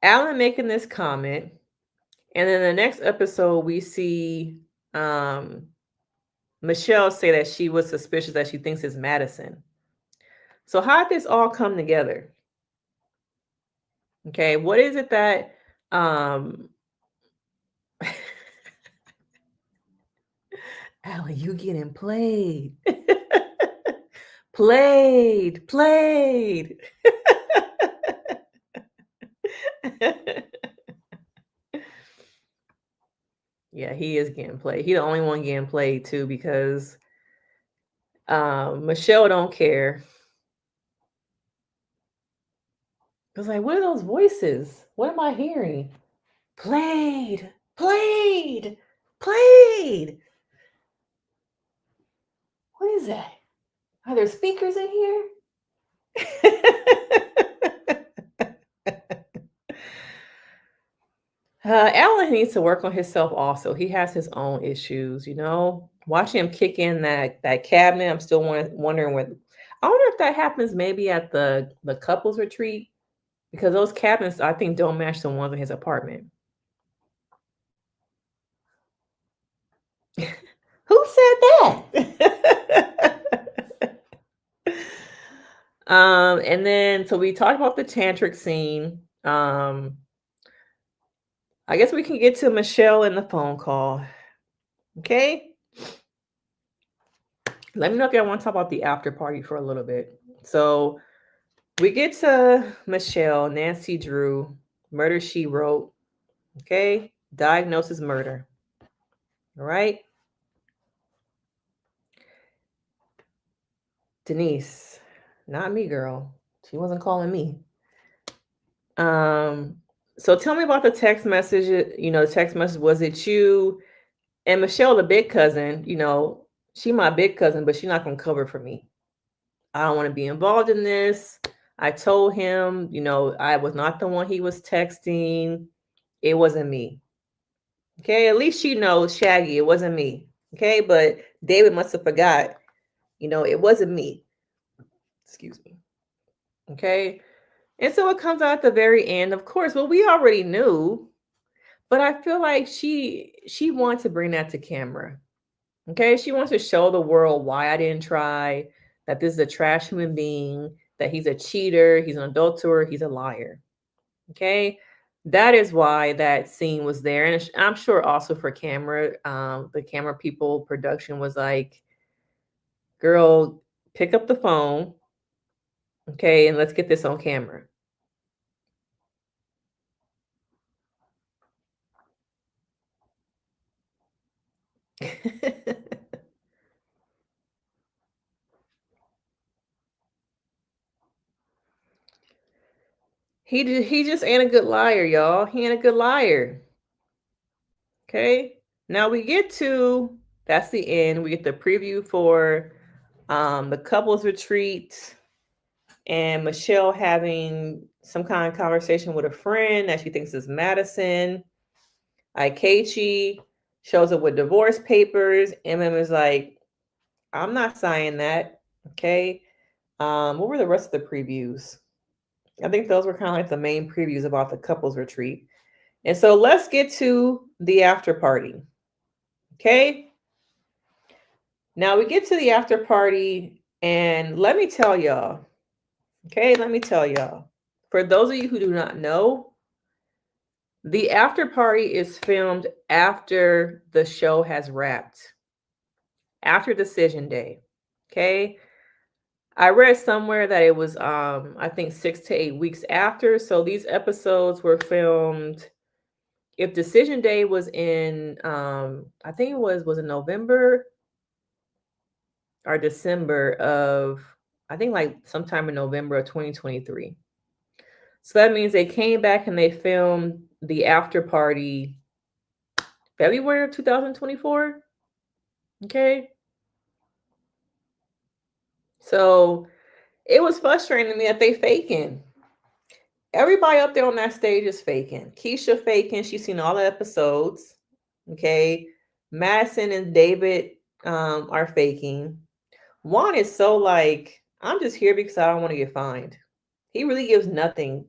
Allan making this comment. And then the next episode, we see Michelle say that she was suspicious, that she thinks it's Madison. So how did this all come together? Okay, what is it that Allan, you getting played. Played. Yeah, he is getting played. He the only one getting played too, because Michelle don't care. It's like, what are those voices? What am I hearing? Played. What is that? Are there speakers in here? Allan needs to work on himself also. He has his own issues, Watching him kick in that cabinet, I'm still wondering what. I wonder if that happens maybe at the couples retreat, because those cabinets I think don't match the ones in his apartment. Who said that? And then so we talked about the tantric scene. I guess we can get to Michelle in the phone call. Okay. Let me know if y'all want to talk about the after party for a little bit. So we get to Michelle, Nancy Drew, Murder She Wrote. Okay. Diagnosis murder. All right. Denise, not me, girl. She wasn't calling me. So tell me about the text message. The text message, was it you? And Michelle, the big cousin, she my big cousin, but she's not gonna cover for me. I don't want to be involved in this. I told him, I was not the one he was texting. It wasn't me. Okay, at least she knows, Shaggy, it wasn't me. Okay, but David must have forgot. It wasn't me. Excuse me. Okay. And so it comes out at the very end, of course. Well, we already knew, but I feel like she wanted to bring that to camera. Okay, she wants to show the world why I didn't try, that this is a trash human being, that he's a cheater, he's an adulterer, he's a liar. Okay, that is why that scene was there. And I'm sure also for camera, the camera people, production was like, girl, pick up the phone, okay, and let's get this on camera. He just ain't a good liar, y'all. He ain't a good liar. Okay. Now we get to, that's the end. We get the preview for the couples retreat and Michelle having some kind of conversation with a friend that she thinks is Madison. Ikechi shows up with divorce papers. Is like, I'm not signing that. Okay. What were the rest of the previews? I think those were kind of like the main previews about the couples retreat. And so let's get to the after party. Okay. Now we get to the after party, and let me tell y'all, okay, let me tell y'all, for those of you who do not know, the after party is filmed after the show has wrapped, after decision day. Okay. I read somewhere that it was I think 6 to 8 weeks after. So these episodes were filmed, if decision day was in I think it was in November or December of, I think like sometime in November of 2023. So that means they came back and they filmed the after party February of 2024. Okay. So it was frustrating to me that they faking. Everybody up there on that stage is faking. Keisha faking. She's seen all the episodes. Okay. Madison and David are faking. Juan is so like, I'm just here because I don't want to get fined. He really gives nothing,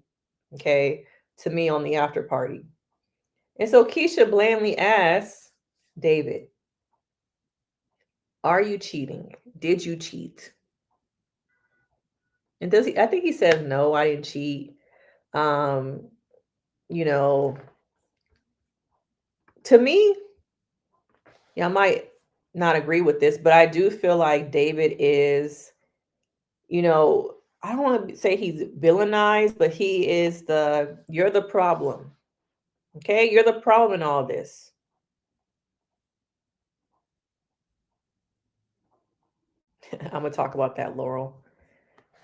okay, to me on the after party. And so Keisha blandly asks David, are you cheating? Did you cheat? And does he, I think he says, no, I didn't cheat. Um, you know, to me, yeah, I might not agree with this, but I do feel like David is, you know, I don't want to say he's villainized, but he is you're the problem. Okay, you're the problem in all this. I'm gonna talk about that, Laurel.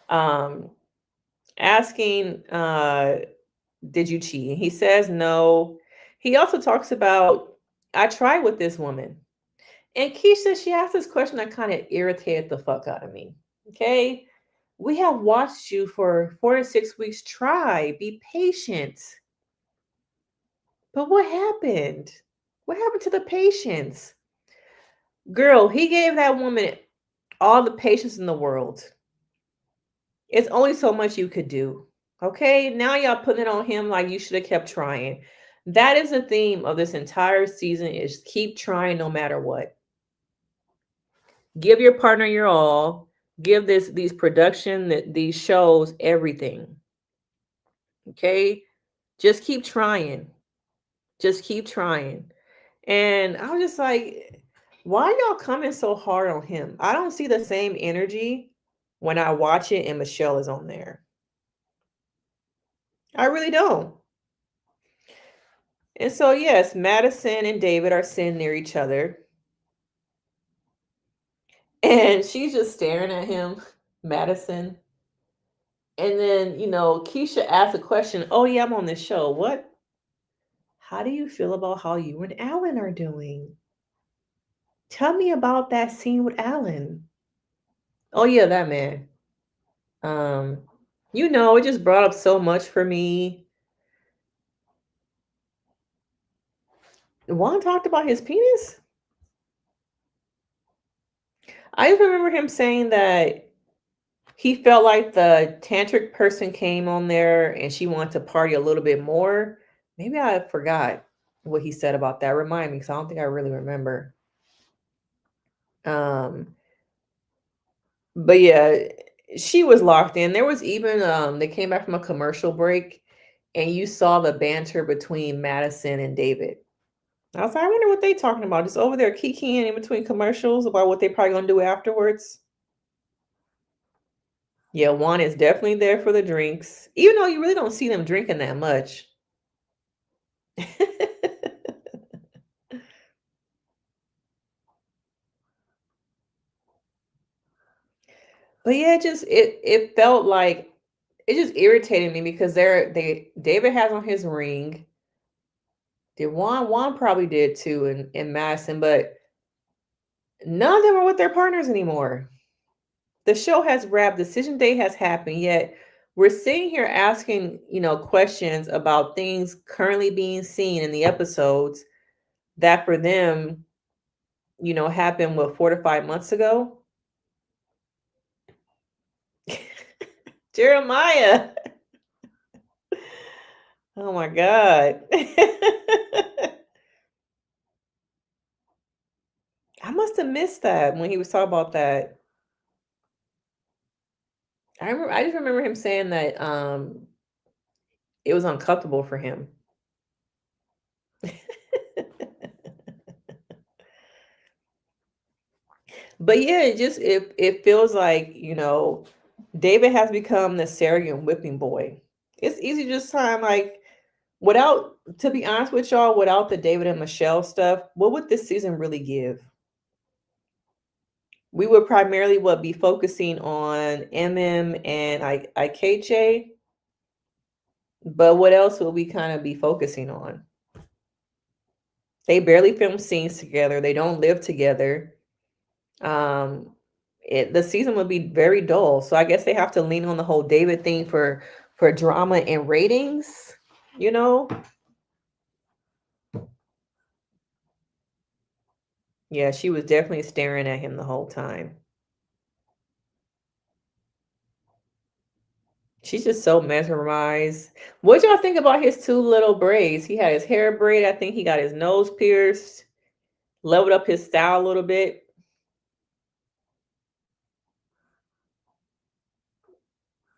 Um, Asking, did you cheat? He says no. He also talks about, I tried with this woman. And Keisha, she asked this question that kind of irritated the fuck out of me. Okay. We have watched you for 4 to 6 weeks. Try, be patient. But what happened? What happened to the patience? Girl, he gave that woman all the patience in the world. It's only so much you could do. Okay, now y'all putting it on him like you should have kept trying. That is the theme of this entire season, is keep trying no matter what. Give your partner your all. Give these these shows everything. Okay? Just keep trying. Just keep trying. And I was just like, why are y'all coming so hard on him? I don't see the same energy when I watch it and Michelle is on there. I really don't. And so, yes, Madison and David are sitting near each other. And she's just staring at him, Madison. And then, Keisha asks a question. Oh, yeah, I'm on this show. What? How do you feel about how you and Allan are doing? Tell me about that scene with Allan. Oh, yeah, that man. Um, it just brought up so much for me. Juan talked about his penis. I just remember him saying that he felt like the tantric person came on there and she wanted to party a little bit more. Maybe I forgot what he said about that. Remind me, because I don't think I really remember. Um, but yeah, she was locked in. There was even they came back from a commercial break and you saw the banter between Madison and David. I was like, I wonder what they talking about. Just over there kikiing in between commercials about what they probably gonna do afterwards. Yeah, Juan is definitely there for the drinks, even though you really don't see them drinking that much. But yeah, it felt like it just irritated me because David has on his ring. Did Juan probably did too in Madison, but none of them are with their partners anymore. The show has wrapped, decision day has happened, yet we're sitting here asking, questions about things currently being seen in the episodes that for them, happened 4 to 5 months ago. Jeremiah. Oh my God. I must have missed that when he was talking about that. I just remember him saying that it was uncomfortable for him. But yeah, it feels like, David has become the surrogate whipping boy. It's easy just time like without to be honest with y'all, without the David and Michelle stuff, what would this season really give? We would primarily be focusing on MM and Ikechi, but what else would we kind of be focusing on? They barely film scenes together. They don't live together. Um, the season would be very dull. So I guess they have to lean on the whole David thing for drama and ratings. You know? Yeah, she was definitely staring at him the whole time. She's just so mesmerized. What y'all think about his two little braids? He had his hair braided. I think he got his nose pierced, leveled up his style a little bit.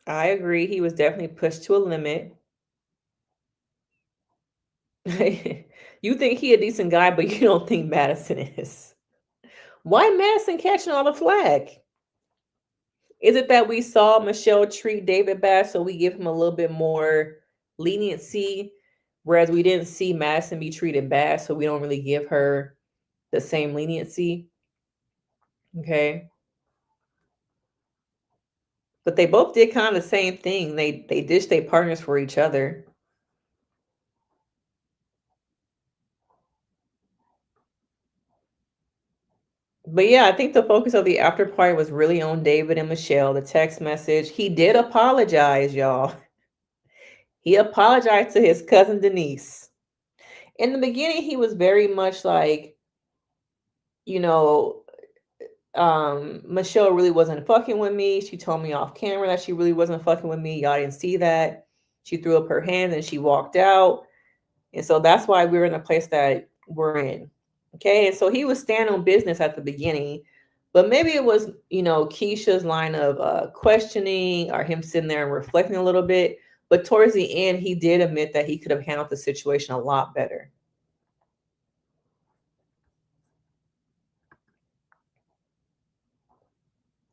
I agree. He was definitely pushed to a limit. You think he a decent guy, but you don't think Madison is. Why Madison catching all the flack? Is it that we saw Michelle treat David bad, so we give him a little bit more leniency, whereas we didn't see Madison be treated bad, so we don't really give her the same leniency? Okay. But they both did kind of the same thing. They dished their partners for each other. But yeah, I think the focus of the after party was really on David and Michelle, the text message. He did apologize, y'all. He apologized to his cousin Denise. In the beginning, he was very much like, you know, Michelle really wasn't fucking with me. She told me off camera that she really wasn't fucking with me. Y'all didn't see that. She threw up her hands and she walked out. And so that's why we're in the place that we're in. Okay. And so he was standing on business at the beginning, but maybe it was, Keisha's line of questioning or him sitting there and reflecting a little bit. But towards the end, he did admit that he could have handled the situation a lot better.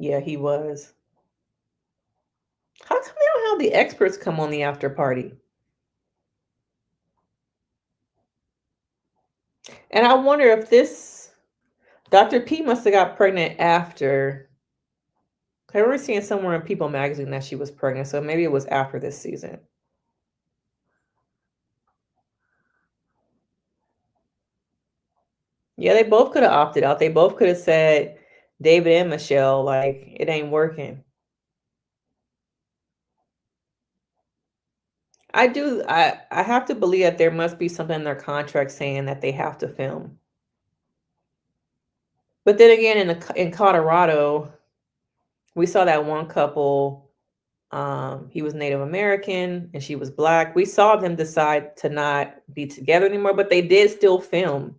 Yeah, he was. How come they don't have the experts come on the after party? And I wonder if this Dr. P must have got pregnant after. I remember seeing somewhere in People magazine that she was pregnant, so maybe it was after this season. Yeah, they both could have opted out. They both could have said, David and Michelle, like, it ain't working. I have to believe that there must be something in their contract saying that they have to film. But then again, in Colorado, we saw that one couple. He was Native American and she was Black. We saw them decide to not be together anymore, but they did still film.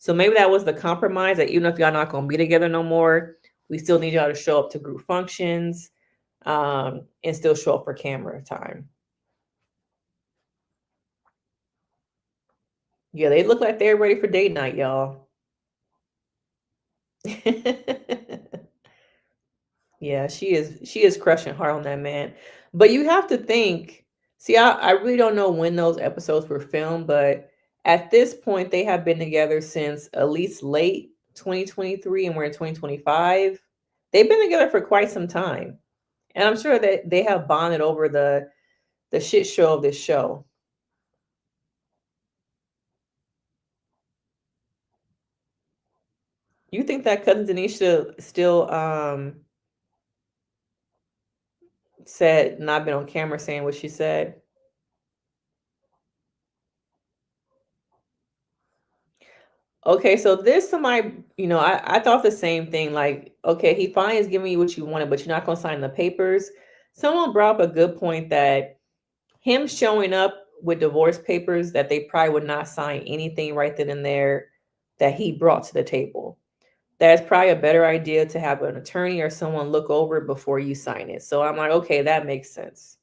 So maybe that was the compromise, that even if y'all not gonna be together no more, we still need y'all to show up to group functions, and still show up for camera time. Yeah, they look like they're ready for date night, y'all. Yeah, she is crushing hard on that man. But you have to think, see, I really don't know when those episodes were filmed, but at this point they have been together since at least late 2023, and we're in 2025. They've been together for quite some time. And I'm sure that they have bonded over the shit show of this show. You think that cousin Denise should still said, not been on camera saying what she said? Okay, so this somebody, I thought the same thing. Like, okay, he finally is giving you what you wanted, but you're not gonna sign the papers. Someone brought up a good point that him showing up with divorce papers, that they probably would not sign anything right then and there that he brought to the table. That's probably a better idea to have an attorney or someone look over it before you sign it. So I'm like, okay, that makes sense.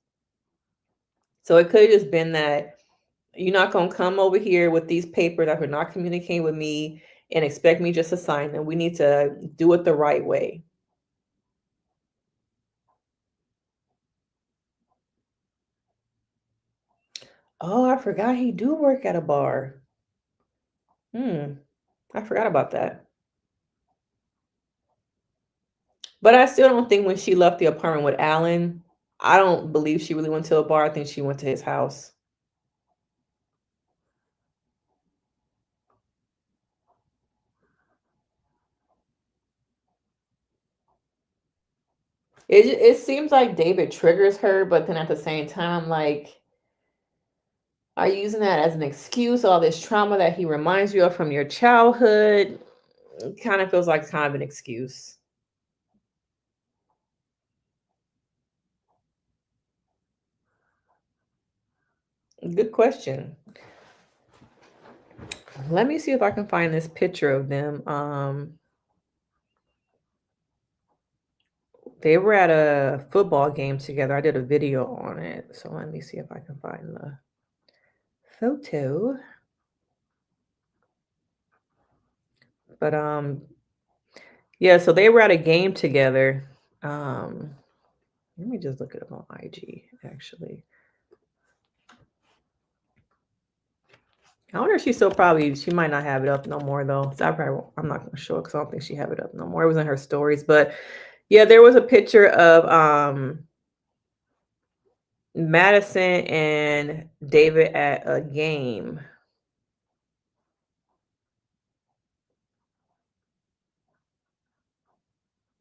So it could have just been that you're not gonna come over here with these papers that are not communicating with me and expect me just to sign them. We need to do it the right way. Oh, I forgot he do work at a bar. Hmm, I forgot about that. But I still don't think when she left the apartment with Allan, I don't believe she really went to a bar. I think she went to his house. It seems like David triggers her, but then at the same time, I'm like, are you using that as an excuse? All this trauma that he reminds you of from your childhood, it kind of feels like kind of an excuse. Good question. Let me see if I can find this picture of them. They were at a football game together. I did a video on it. So let me see if I can find the photo. But yeah, so they were at a game together. Um Let me just look it up on IG actually. I wonder if she might not have it up no more though. So I'm not gonna show it because I don't think she have it up no more. It was in her stories. But yeah, there was a picture of Madison and David at a game.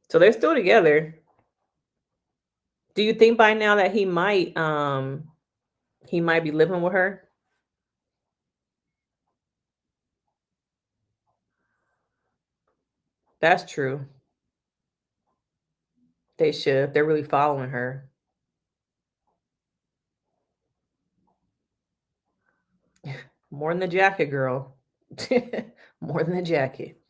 So they're still together. Do you think by now that he might be living with her? That's true. They should. They're really following her. More than the jacket, girl. More than the jacket.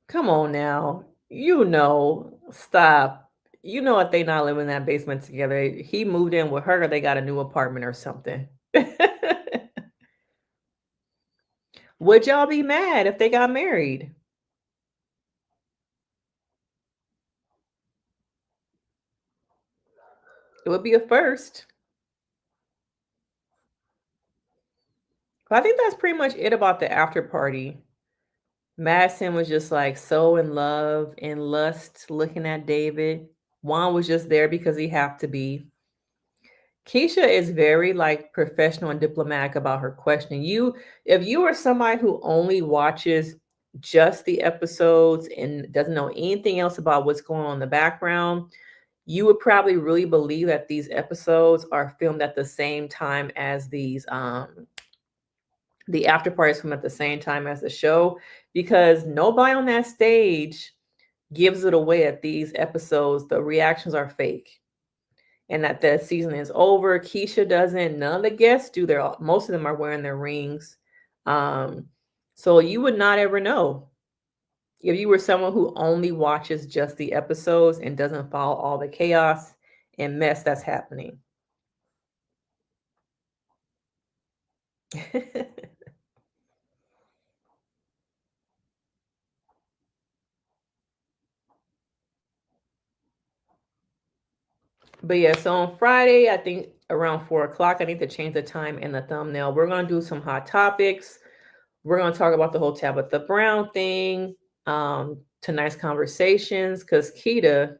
Come on now. Stop. You know if they not living in that basement together. He moved in with her, or they got a new apartment or something. Would y'all be mad if they got married? It would be a first. But I think that's pretty much it about the after party. Madison was just like so in love, in lust, looking at David. Juan was just there because he have to be. Keisha is very like professional and diplomatic about her questioning. If you are somebody who only watches just the episodes and doesn't know anything else about what's going on in the background, you would probably really believe that these episodes are filmed at the same time as the after parties from at the same time as the show, because nobody on that stage gives it away at these episodes. The reactions are fake. and that the season is over. Keisha doesn't. None of the guests do. Most of them are wearing their rings. So you would not ever know. If you were someone who only watches just the episodes and doesn't follow all the chaos and mess that's happening. But yeah, so on Friday, I think around 4 o'clock, I need to change the time in the thumbnail. We're going to do some hot topics. We're going to talk about the whole Tabitha Brown thing, tonight's conversations, because Keita,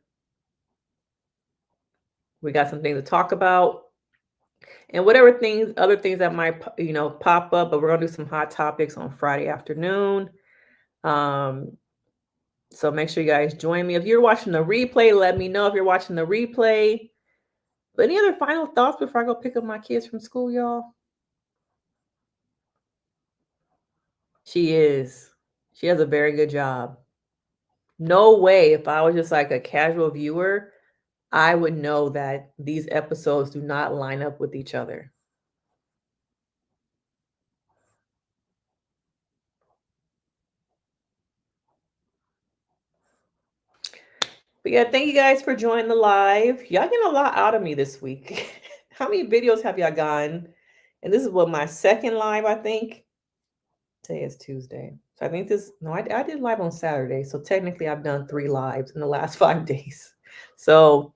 we got some things to talk about. And whatever things, other things that might, pop up, but we're going to do some hot topics on Friday afternoon. So make sure you guys join me. If you're watching the replay, let me know if you're watching the replay. But any other final thoughts before I go pick up my kids from school, y'all? She is. She has a very good job. No way, if I was just like a casual viewer, I would know that these episodes do not line up with each other. But yeah, thank you guys for joining the live. Y'all getting a lot out of me this week. How many videos have y'all gotten? And this is my second live, I think. Today is Tuesday. So I think I did live on Saturday. So technically I've done 3 lives in the last 5 days. So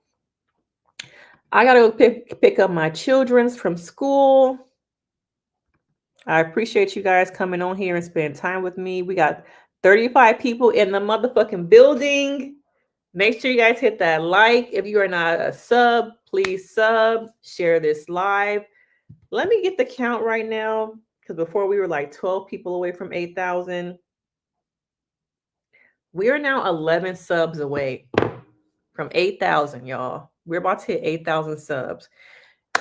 I got to go pick up my children's from school. I appreciate you guys coming on here and spending time with me. We got 35 people in the motherfucking building. Make sure you guys hit that like. If you are not a sub, please sub, share this live. Let me get the count right now, because before we were like 12 people away from 8,000. We are now 11 subs away from 8,000, y'all. We're about to hit 8,000 subs.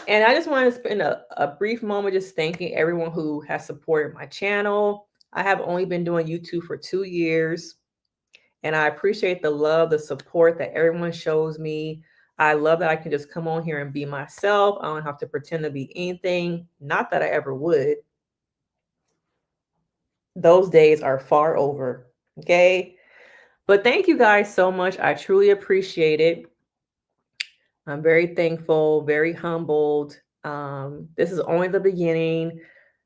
And I just want to spend a brief moment just thanking everyone who has supported my channel. I have only been doing YouTube for 2 years. And I appreciate the love, the support that everyone shows me. I love that I can just come on here and be myself. I don't have to pretend to be anything. Not that I ever would. Those days are far over. Okay. But thank you guys so much. I truly appreciate it. I'm very thankful, very humbled. This is only the beginning.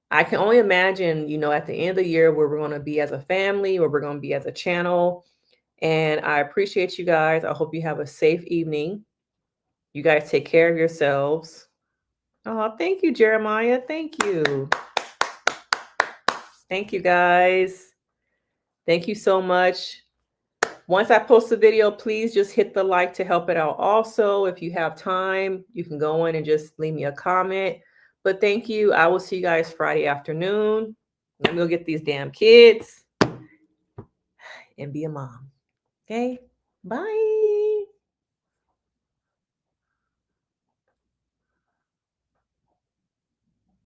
I can only imagine, at the end of the year where we're going to be as a family, where we're going to be as a channel. And I appreciate you guys. I hope you have a safe evening. You guys take care of yourselves. Oh, thank you, Jeremiah. Thank you. Thank you, guys. Thank you so much. Once I post the video, please just hit the like to help it out. Also, if you have time, you can go in and just leave me a comment. But thank you. I will see you guys Friday afternoon. Let me go get these damn kids and be a mom. Okay? Bye.